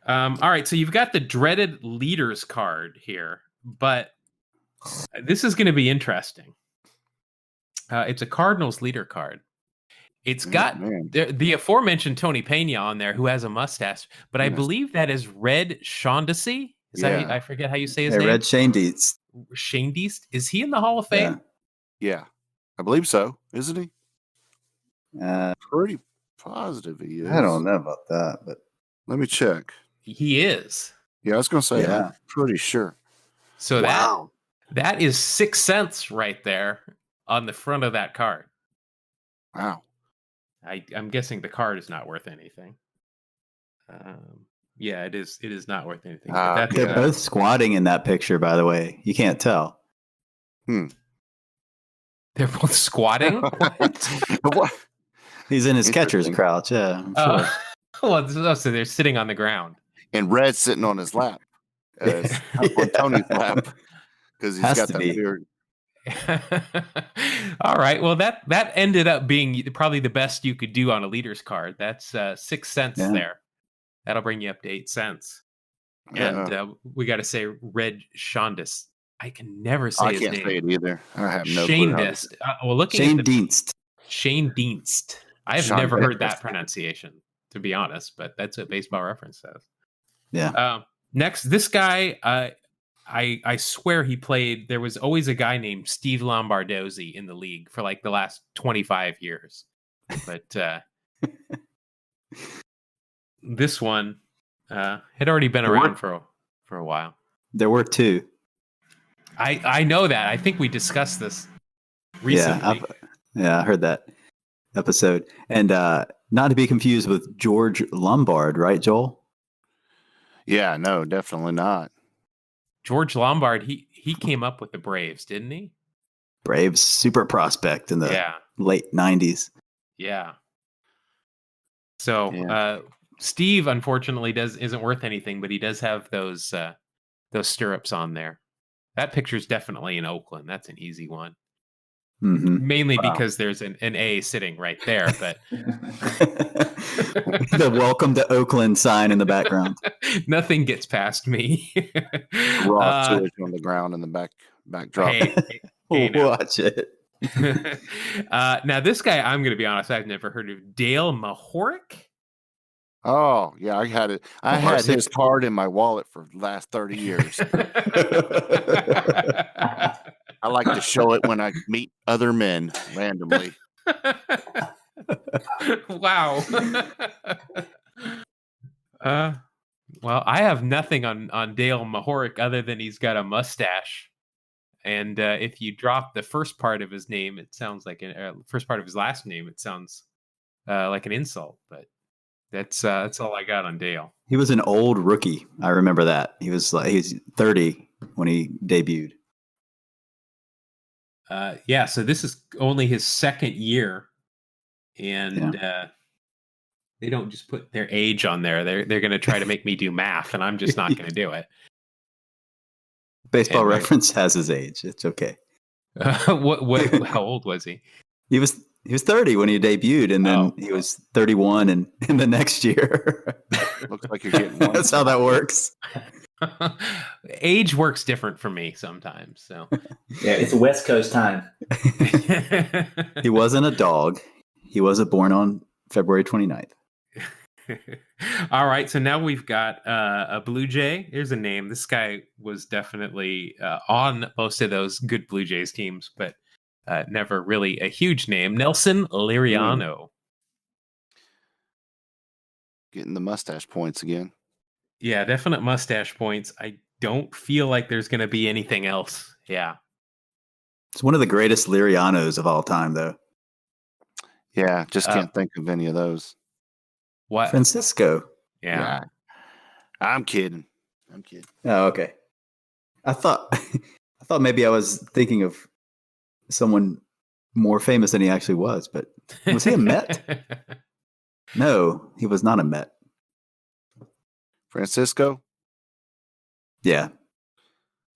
All right, so you've got the dreaded leaders card here, but this is going to be interesting. It's a Cardinals leader card. It's got the aforementioned Tony Pena on there, who has a mustache, but I believe that is Red Shaughnessy. Is that I forget how you say his name? Red Shane Dietz. Shane Dietz. Is he in the Hall of Fame? Yeah, I believe so. Isn't he? Yeah. Pretty positive he is. I don't know about that, but let me check. He is. Yeah, I was going to say, I'm pretty sure. So that is 6 cents right there on the front of that card. Wow. I'm guessing the card is not worth anything. Yeah, it is. It is not worth anything. They're both squatting in that picture, by the way. You can't tell. They're both squatting? What? He's in his catcher's crouch. Yeah. I'm sure. Well, so they're sitting on the ground. And Red's sitting on his lap. On Tony's lap. Because he's got that beard. All right. Well, that ended up being probably the best you could do on a leader's card. That's 6 cents there. That'll bring you up to 8 cents. And we got to say Red Shondis. I can never say his name. I can't say it either. I have no Shane clue. Dist. Shane Dienst. Shane Dienst. I've never heard that pronunciation, to be honest, but that's what Baseball Reference says. Yeah. Next, this guy, I swear he played. There was always a guy named Steve Lombardozzi in the league for like the last 25 years. But this one had already been around for a while. There were two. I know that. I think we discussed this recently. Yeah, I heard that episode. And not to be confused with George Lombard, right, Joel? Yeah, no, definitely not. George Lombard, he came up with the Braves, didn't he? Braves super prospect in the late 90s. Yeah. So Steve, unfortunately, isn't worth anything, but he does have those stirrups on there. That picture's definitely in Oakland. That's an easy one. Mm-hmm. Mainly because there's an A sitting right there, but the welcome to Oakland sign in the background. Nothing gets past me. Raw sewage on the ground in the backdrop. Hey, watch it. Now this guy, I'm going to be honest, I've never heard of. Dale Mahoric. Oh yeah, I had it. I had his card in my wallet for the last 30 years. I like to show it when I meet other men randomly. Wow. Well, I have nothing on Dale Mahoric other than he's got a mustache. And if you drop the first part of his name, it sounds like first part of his last name. It sounds like an insult, but that's all I got on Dale. He was an old rookie. I remember that. He's 30 when he debuted. So this is only his second year, and they don't just put their age on there. They're going to try to make me do math, and I'm just not going to do it. Baseball Reference has his age. It's okay. What? How old was he? He was 30 when he debuted, and then he was 31 in the next year. Looks like you're getting one. That's how that works. Age works different for me sometimes. So yeah, it's West Coast time. He wasn't a dog. He wasn't born on February 29th. All right, so now we've got a Blue Jay. Here's a name. This guy was definitely on most of those good Blue Jays teams, but never really a huge name. Nelson Liriano. Getting the mustache points again. Yeah, definite mustache points. I don't feel like there's going to be anything else. Yeah. It's one of the greatest Lirianos of all time, though. Yeah, just can't think of any of those. What? Francisco. Yeah. I'm kidding. Oh, okay. I thought maybe I was thinking of someone more famous than he actually was, but was he a Met? No, he was not a Met. Francisco? Yeah.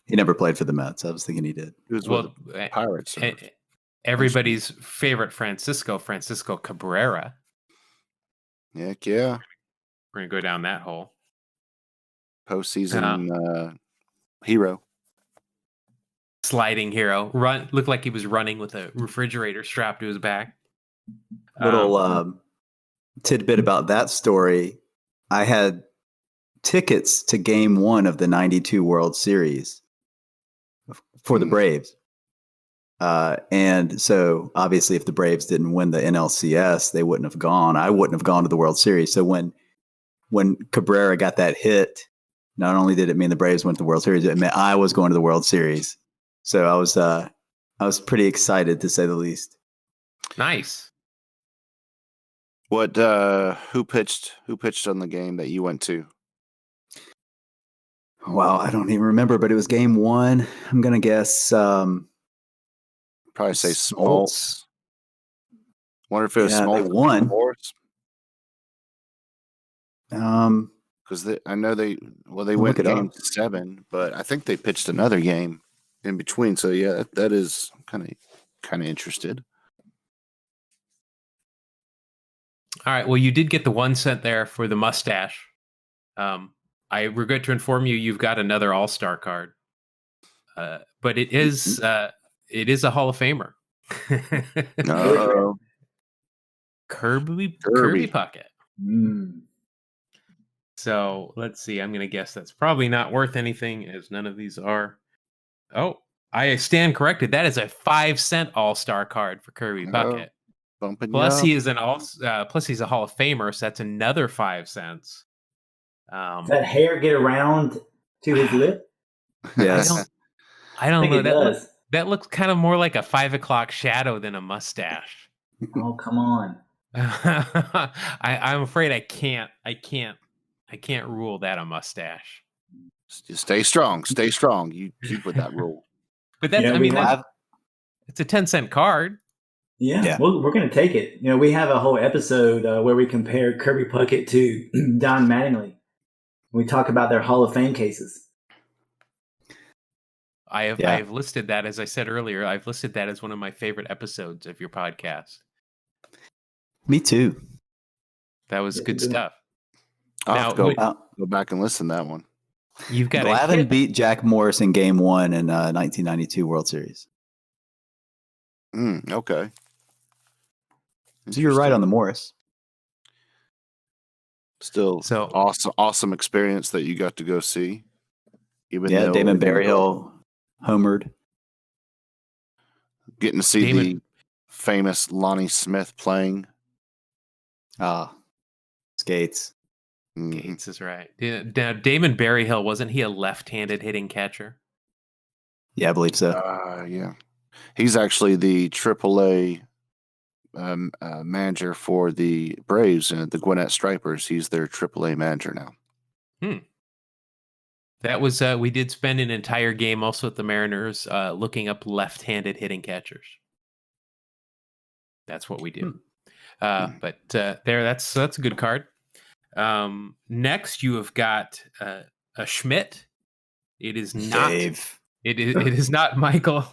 He never played for the Mets. I was thinking he did. He was with the Pirates. Everybody's favorite Francisco Cabrera. Heck yeah. We're going to go down that hole. Postseason hero. Sliding hero. Looked like he was running with a refrigerator strapped to his back. Little tidbit about that story. I had tickets to game 1 of the 92 World Series for the Braves. And so obviously if the Braves didn't win the NLCS, they wouldn't have gone. I wouldn't have gone to the World Series. So when Cabrera got that hit, not only did it mean the Braves went to the World Series, it meant I was going to the World Series. So I was pretty excited, to say the least. Nice. What who pitched on the game that you went to? Wow, I don't even remember, but it was game 1. I'm gonna guess Probably say Smoltz. Wonder if it was Smoltz. They won. Because I know they went game 7, but I think they pitched another game in between. So yeah, that is kind of interested. All right. Well, you did get the 1 cent there for the mustache. I regret to inform you, you've got another All-Star card, but it is a Hall of Famer. No, Kirby Puckett. So let's see. I'm going to guess that's probably not worth anything, as none of these are. Oh, I stand corrected. That is a 5 cent All-Star card for Kirby Puckett. Plus, he is plus he's a Hall of Famer, so that's another 5 cents. Does that hair get around to his lip? Yes. I don't know. It does. That looks kind of more like a 5 o'clock shadow than a mustache. Oh, come on. I'm afraid I can't rule that a mustache. Just stay strong. Stay strong. You keep with that rule. But that's, it's a 10 cent card. Yeah. We're going to take it. We have a whole episode where we compare Kirby Puckett to Don Mattingly. We talk about their Hall of Fame cases. I have listed that, as I said earlier, I've listed that as one of my favorite episodes of your podcast. Me too. That was good stuff. I'll go back and listen to that one. You've got Glavine beat Jack Morris in game 1 in 1992 World Series. Okay. So you're right on the Morris. Still awesome experience that you got to go see. Damon Berryhill homered. Getting to see the famous Lonnie Smith playing. Skates. Gates is right. Now, Damon Berryhill, wasn't he a left-handed hitting catcher? Yeah, I believe so. Yeah. He's actually the AAA manager for the Braves and the Gwinnett Stripers. He's their AAA manager now. That was we did spend an entire game also at the Mariners looking up left-handed hitting catchers. That's what we do. But that's a good card. Next, you have got a Schmidt. It is not Dave. It is not Michael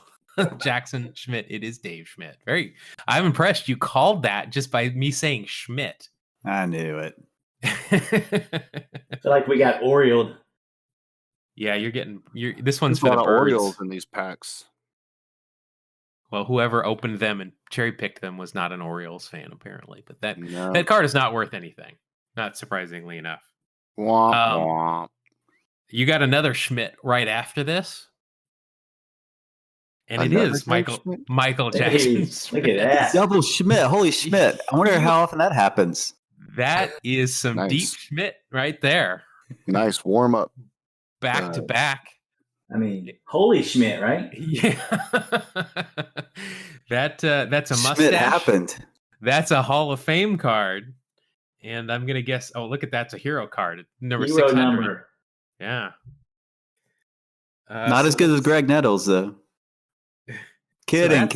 Jackson Schmidt. It is Dave Schmidt. I'm impressed you called that just by me saying Schmidt. I knew it. I feel like we got Orioles. Yeah, this one's for the birds. Orioles in these packs. Well, whoever opened them and cherry picked them was not an Orioles fan, apparently. But that card is not worth anything. Not surprisingly enough. Womp, womp. You got another Schmidt right after this. And it is Michael Jackson. Look at that. Double Schmidt. Holy Schmidt. I wonder how often that happens. That is some deep Schmidt right there. Nice warm up. Back to back. I mean, holy Schmidt, right? Yeah. That's a mustache. Schmidt happened. That's a Hall of Fame card. And I'm going to guess, look at that's a hero card. Number Hero 600. number. Yeah. Not as good as Greg Nettles, though. Kidding.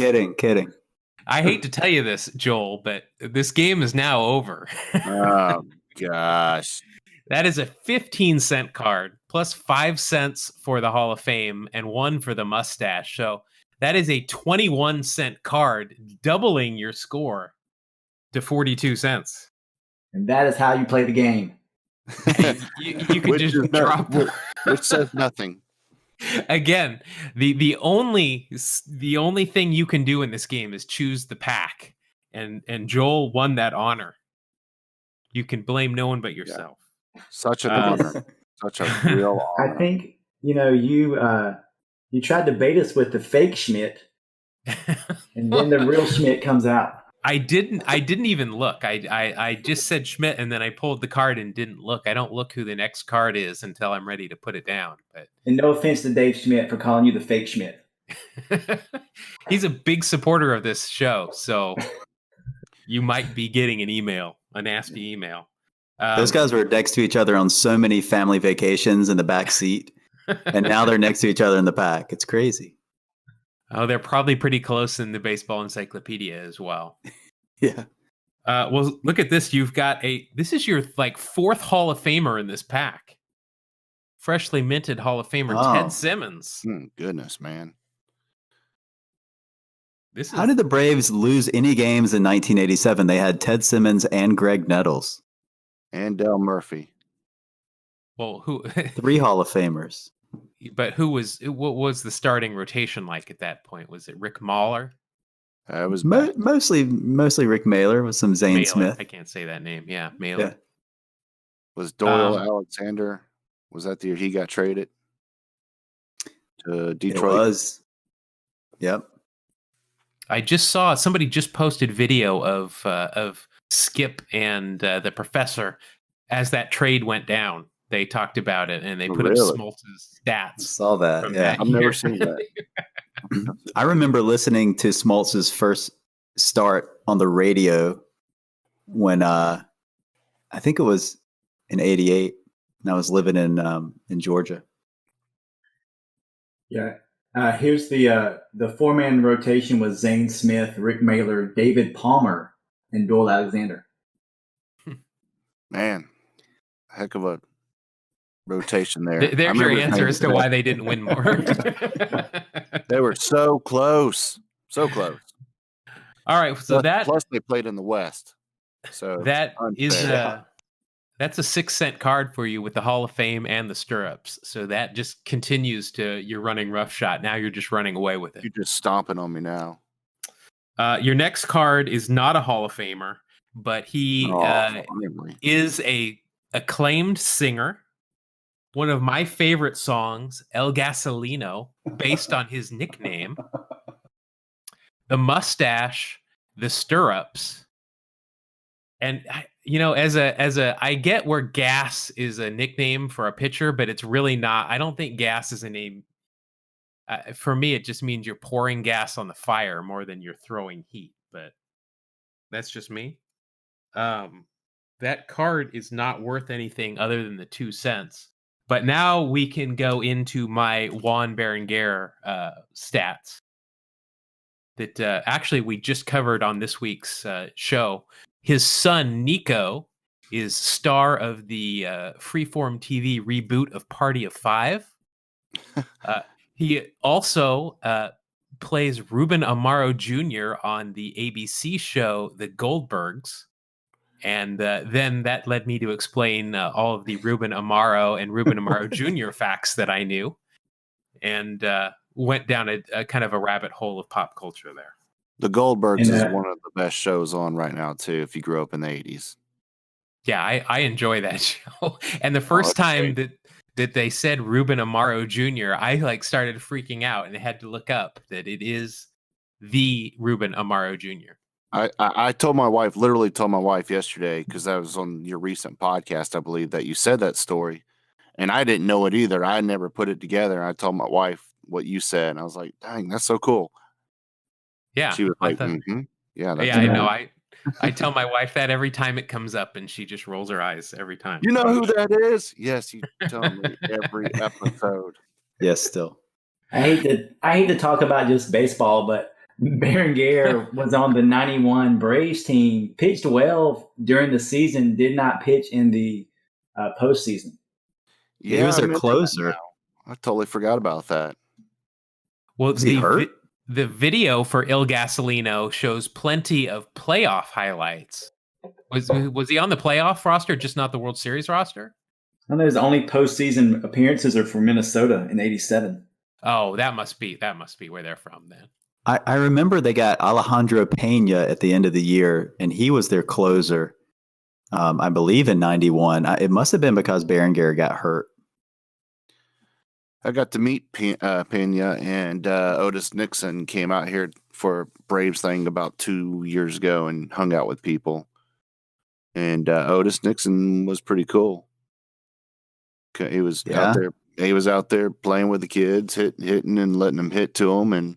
I hate to tell you this, Joel, but this game is now over. Oh, gosh. That is a 15 cent card plus 5 cents for the Hall of Fame and 1 for the mustache. So that is a 21-cent card, doubling your score to 42 cents. And that is how you play the game. You could just drop, which says nothing. Again, the only thing you can do in this game is choose the pack, and Joel won that honor. You can blame no one but yourself. Yeah. Such an honor, such a real honor. I think you tried to bait us with the fake Schmidt, and then the real Schmidt comes out. I didn't even look. I just said Schmidt, and then I pulled the card and didn't look. I don't look who the next card is until I'm ready to put it down. But and no offense to Dave Schmidt for calling you the fake Schmidt. He's a big supporter of this show, so you might be getting an email, a nasty email. Those guys were next to each other on so many family vacations in the back seat, and now they're next to each other in the pack. It's crazy. Oh, they're probably pretty close in the baseball encyclopedia as well. Yeah. Well, look at this. You've got this is your fourth Hall of Famer in this pack. Freshly minted Hall of Famer Ted Simmons. Goodness, man. How did the Braves lose any games in 1987? They had Ted Simmons and Greg Nettles. And Darrell Murphy. Well, who? 3 Hall of Famers. But what was the starting rotation like at that point? Was it Rick Mahler? It was mostly Rick Mahler with some Zane Smith. I can't say that name. Yeah, Mahler. Yeah. Was Doyle Alexander? Was that the year he got traded to Detroit? It was. Yep. I just saw somebody just posted video of Skip and the professor as that trade went down. They talked about it, and they put up Smoltz's stats. I saw that. Yeah, I've never seen that. I remember listening to Smoltz's first start on the radio when I think it was in '88, and I was living in Georgia. Yeah. Here's the 4-man rotation was Zane Smith, Rick Mahler, David Palmer, and Doyle Alexander. Man, heck of a rotation there. There's your answer as to why they didn't win more. They were so close. So close. All right. So plus they played in the West. So that's a 6-cent card for you with the Hall of Fame and the stirrups. So that just continues to your running roughshot. Now you're just running away with it. You're just stomping on me now. Your next card is not a Hall of Famer, but he is a acclaimed singer. One of my favorite songs, El Gasolino, based on his nickname. The mustache, the stirrups. And I get where Gas is a nickname for a pitcher, but it's really not. I don't think Gas is a name. For me, it just means you're pouring gas on the fire more than you're throwing heat. But that's just me. That card is not worth anything other than the 2 cents. But now we can go into my Juan Berenguer stats that actually we just covered on this week's show. His son, Nico, is star of the Freeform TV reboot of Party of Five. He also plays Ruben Amaro Jr. on the ABC show The Goldbergs. And then that led me to explain all of the Ruben Amaro and Ruben Amaro Jr. facts that I knew, and went down a kind of a rabbit hole of pop culture there. The Goldbergs is one of the best shows on right now, too, if you grew up in the 80s. Yeah, I enjoy that show. And the first time that they said Ruben Amaro Jr., I started freaking out and had to look up that it is the Ruben Amaro Jr. I literally told my wife yesterday, because I was on your recent podcast, I believe, that you said that story. And I didn't know it either. I never put it together. I told my wife what you said, and I was like, dang, that's so cool. Yeah. She was like, yeah. I know. I tell my wife that every time it comes up, and she just rolls her eyes every time. You know who that is? Yes, you tell me every episode. Yes, still. I hate to talk about just baseball, but Berenguer was on the 91 Braves team, pitched well during the season, did not pitch in the postseason. He was I their remember that closer. now. I totally forgot about that. Well, Was he hurt? The video for Il Gasolino shows plenty of playoff highlights. Was he on the playoff roster, just not the World Series roster? I know his only postseason appearances are for Minnesota in '87. Oh, that must be where they're from then. I remember they got Alejandro Pena at the end of the year, and he was their closer. I believe in '91. It must have been because Berenguer got hurt. I got to meet Pena and Otis Nixon came out here for Braves thing about 2 years ago and hung out with people. And Otis Nixon was pretty cool. He was out there. He was out there playing with the kids, hitting and letting them hit to him, and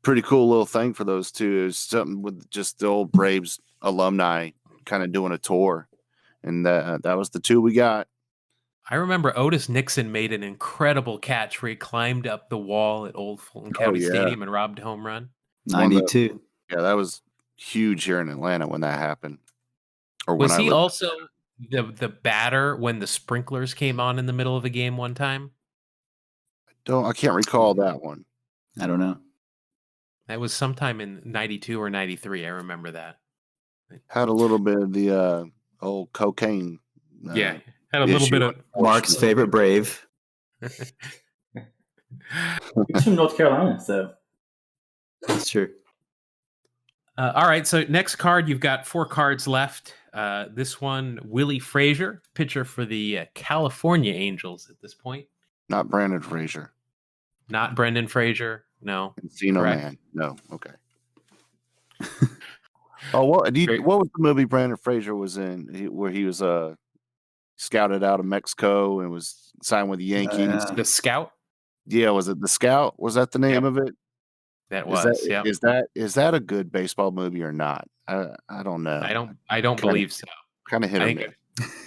pretty cool little thing for those two. It was something with just the old Braves alumni kind of doing a tour, and that was the two we got. I remember Otis Nixon made an incredible catch where he climbed up the wall at Old Fulton County Stadium and robbed a home run. 92. Yeah, that was huge here in Atlanta when that happened. Or was he also the batter when the sprinklers came on in the middle of a game one time? I can't recall that one. I don't know. That was sometime in 92 or 93. I remember that. Had a little bit of the old cocaine. Yeah, had a little bit of Mark's favorite Brave. He's from North Carolina, so That's true. all right, so next card, you've got 4 cards left. This one, Willie Frazier, pitcher for the California Angels at this point. Not Brandon Frazier. Not Brendan Frazier. No. Encino Man. No. Okay. What was the movie Brandon Frazier was in where he was scouted out of Mexico and was signed with the Yankees? The Scout? Yeah, was it The Scout? Was that the name of it? That was. Yeah. Is that a good baseball movie or not? I don't know. I don't believe so. Kind of hit or miss.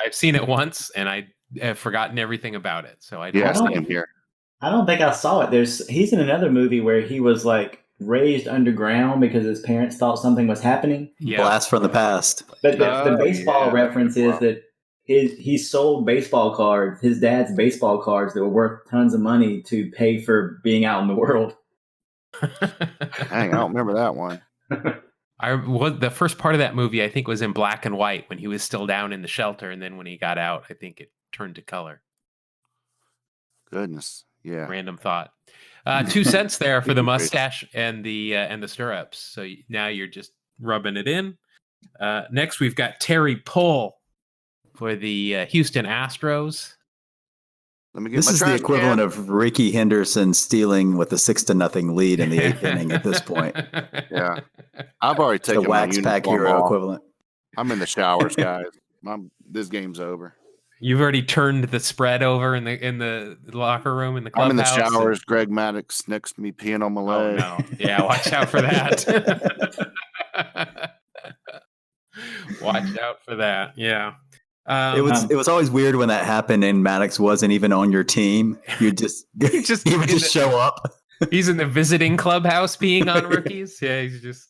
I've seen it once and I have forgotten everything about it. So I don't. Yeah, same here. I don't think I saw it. He's in another movie where he was like raised underground because his parents thought something was happening. Yeah. Blast from the past. But the baseball reference is that he sold baseball cards, his dad's baseball cards that were worth tons of money to pay for being out in the world. Dang, I don't remember that one. The first part of that movie, I think, was in black and white when he was still down in the shelter, and then when he got out, I think it turned to color. Goodness, yeah. Random thought. 2 cents there for the mustache and the stirrups. So now you're just rubbing it in. Next, we've got Terry Pull for the Houston Astros. This is the equivalent of Ricky Henderson stealing with a 6-0 lead in the 8th inning at this point. Yeah, I've already taken the Wax Pack Hero equivalent. I'm in the showers, guys. This game's over. You've already turned the spread over in the locker room in the clubhouse. I'm in the showers. Greg Maddox next to me peeing on my leg. Oh, no. Yeah, watch out for that. Watch out for that. Yeah. It was always weird when that happened and Maddox wasn't even on your team. He would just show up. He's in the visiting clubhouse peeing on rookies. Yeah, he's just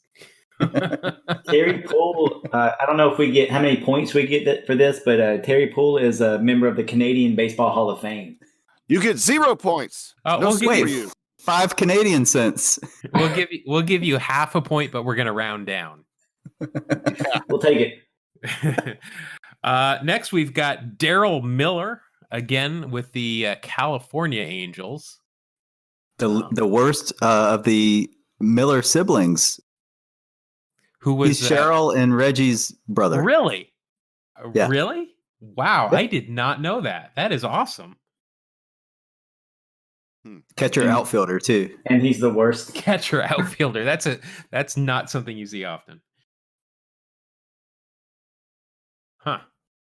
Terry Poole. I don't know if we get how many points we get for this, but Terry Poole is a member of the Canadian Baseball Hall of Fame. You get 0 points. Wait, 5 Canadian cents. We'll give you half a point, but we're gonna round down. Yeah. We'll take it. Next, we've got Darrell Miller again with the California Angels. The worst of the Miller siblings. Who was He's Cheryl and Reggie's brother. Really? Yeah. Really? Wow, Yeah. I did not know that. That is awesome. Catcher outfielder too. And he's the worst. Catcher outfielder. That's not something you see often. Huh.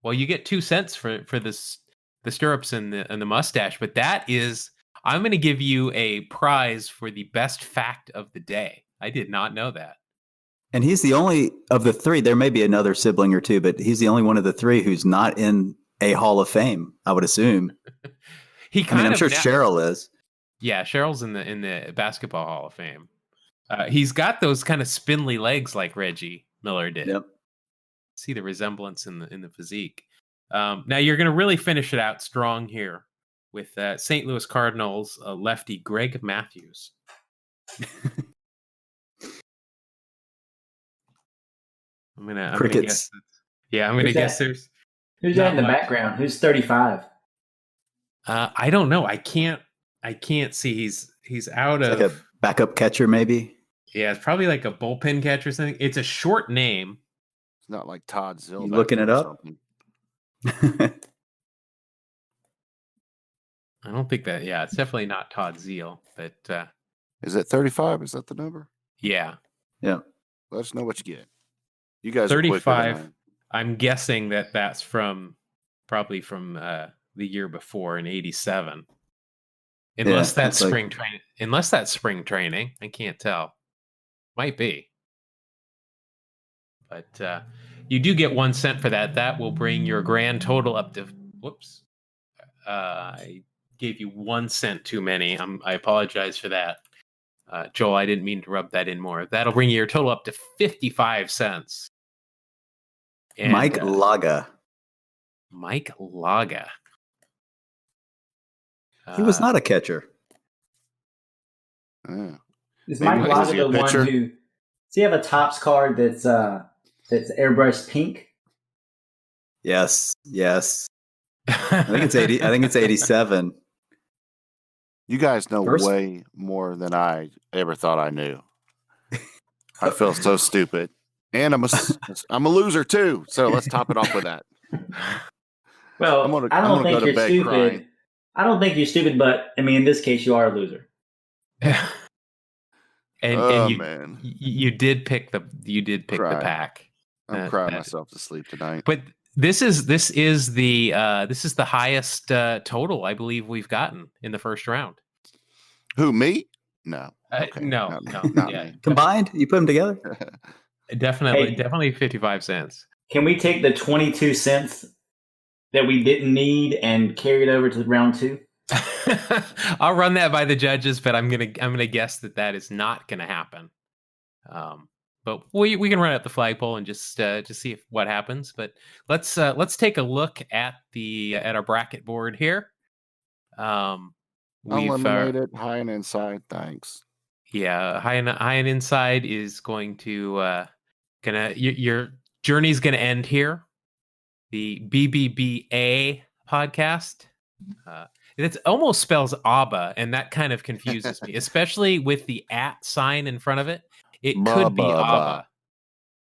Well, you get 2 cents for this, the stirrups and the mustache, but I'm going to give you a prize for the best fact of the day. I did not know that. And he's the only of the 3. There may be another sibling or 2, but he's the only one of the 3 who's not in a Hall of Fame, I would assume. I'm sure Cheryl is. Yeah, Cheryl's in the Basketball Hall of Fame. He's got those kind of spindly legs like Reggie Miller did. Yep. See the resemblance in the physique. Now you're going to really finish it out strong here with St. Louis Cardinals lefty Greg Matthews. I'm gonna Crickets. guess. I'm gonna Who's guess that? there's. Who's Not that in the much. background? Who's 35? I don't know. I can't see. He's out It's of. like a backup catcher, maybe. Yeah, it's probably like a bullpen catcher or something. It's a short name. It's not like Todd Zilbeck. You looking it or up? something. I don't think that. Yeah, it's definitely not Todd Zeal. But Is it 35? Is that the number? yeah, Yeah. Let us know what you get. You guys are quicker than I 35. am. I'm guessing that's probably from the year before in '87. Unless Yeah, that's it's like- spring training. Unless that's spring training, I can't tell. Might be. But you do get 1 cent for that. That will bring your grand total up to. Whoops. I gave you 1 cent too many. I apologize for that. Joel, I didn't mean to rub that in more. That'll bring your total up to 55 cents. And, Mike Laga. Mike Laga. He was not a catcher. Yeah. Is Maybe Mike was Laga he a the one pitcher? who? Does he have a Topps card that's airbrushed pink? Yes. I think it's 80. I think it's 87. You guys know First- way more than I ever thought I knew. I feel so stupid. And I'm a loser too. So let's top it off with that. Well, I'm gonna I don't go think to you're bed stupid. crying. I don't think you're stupid, but I mean, in this case, you are a loser. Oh, and man. you did pick the Cry. pack. I'm crying myself to sleep tonight. But this is the highest total I believe we've gotten in the first round. Who, me? No. Okay. No, Not yeah, me. Combined? You put them together? definitely 55 cents. Can we take the 22 cents that we didn't need and carry it over to round 2? I'll run that by the judges, but I'm gonna guess that is not gonna happen. But we can run out the flagpole and just see what happens. But let's take a look at our bracket board here. We've Eliminated high and inside. Thanks. yeah, high and inside is going to your journey's gonna end here. The BBBA podcast. It almost spells ABBA, and that kind of confuses me, especially with the @ sign in front of it. It could be ABBA.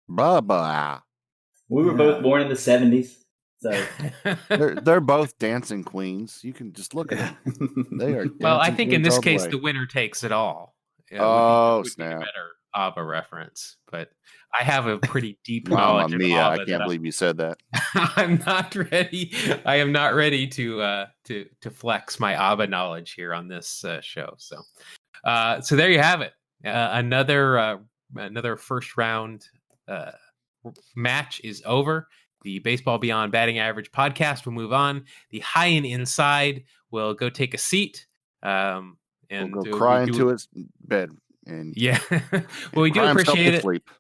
Baba. We were both born in the 70s, so They're both dancing queens. You can just look at them. They are. Well, I dancing think in queens this all the case, way. the winner takes it all. Oh, would be snap. a better ABBA reference, but I have a pretty deep Mamma knowledge mia! of I ABBA. can't believe you said that. I'm not ready. I am not ready to flex my ABBA knowledge here on this show. So there you have it. Another first round match is over. The Baseball Beyond Batting Average podcast will move on. The High and Inside will go take a seat. And We'll go cry into his bed and yeah. Well, we do cry himself appreciate to it. sleep.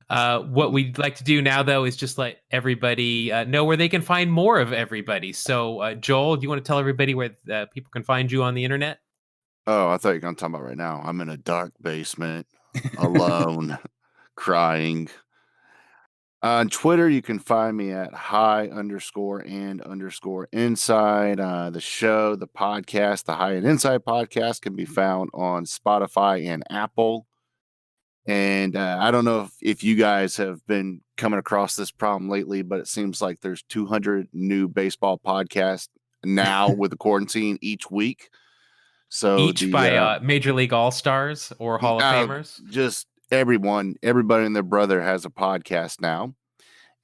What we'd like to do now, though, is just let everybody know where they can find more of everybody. So, Joel, do you want to tell everybody where people can find you on the internet? Oh, I thought you were going to talk about right now. I'm in a dark basement, alone, crying. On Twitter, you can find me at high_and_inside. The show, the podcast, the High and Inside podcast can be found on Spotify and Apple. And I don't know if you guys have been coming across this problem lately, but it seems like there's 200 new baseball podcasts now with the quarantine each week. So Each by Major League All-Stars or Hall of Famers? Just everybody and their brother has a podcast now.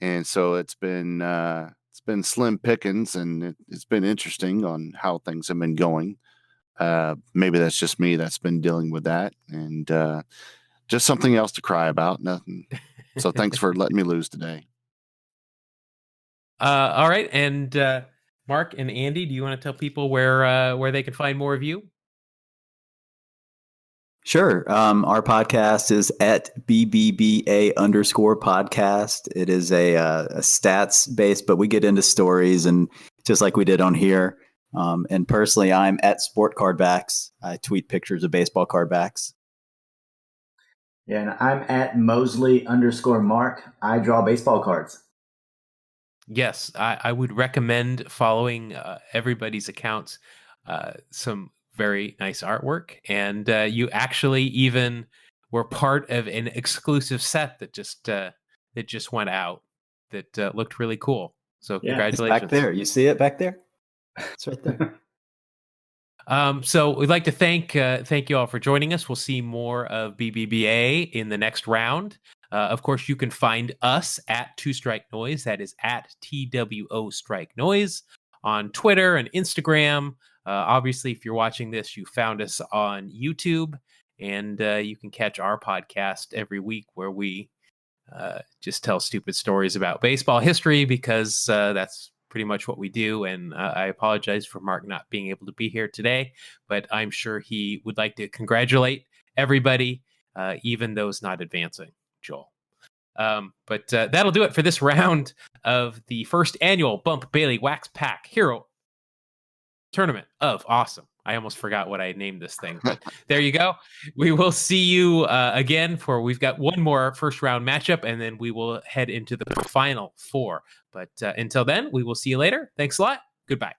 And so it's been slim pickings, and it's been interesting on how things have been going. Maybe that's just me that's been dealing with that. And just something else to cry about. Nothing. So thanks for letting me lose today. All right. And Mark and Andy, do you want to tell people where they can find more of you? Sure. Our podcast is at BBBA_podcast. It is a stats based, but we get into stories and just like we did on here. And personally, I'm at Sport Cardbacks. I tweet pictures of baseball cardbacks. Yeah, and I'm at Mosley_Mark. I draw baseball cards. Yes, I would recommend following everybody's accounts. Some very nice artwork, and you actually even were part of an exclusive set that just went out that looked really cool. So Yeah, congratulations! It's back there. You see it back there? It's right there. So we'd like to thank you all for joining us. We'll see more of BBBA in the next round. Of course, you can find us at Two Strike Noise. That is at TWO Strike Noise on Twitter and Instagram. Obviously, if you're watching this, you found us on YouTube, and you can catch our podcast every week where we just tell stupid stories about baseball history because that's pretty much what we do. And I apologize for Mark not being able to be here today, but I'm sure he would like to congratulate everybody, even those not advancing, Joel. But that'll do it for this round of the first annual Bump Bailey Wax Pack Hero Tournament of Awesome. I almost forgot what I named this thing, but there you go. We will see you again we've got one more first round matchup, and then we will head into the final four. But until then, we will see you later. Thanks a lot. Goodbye.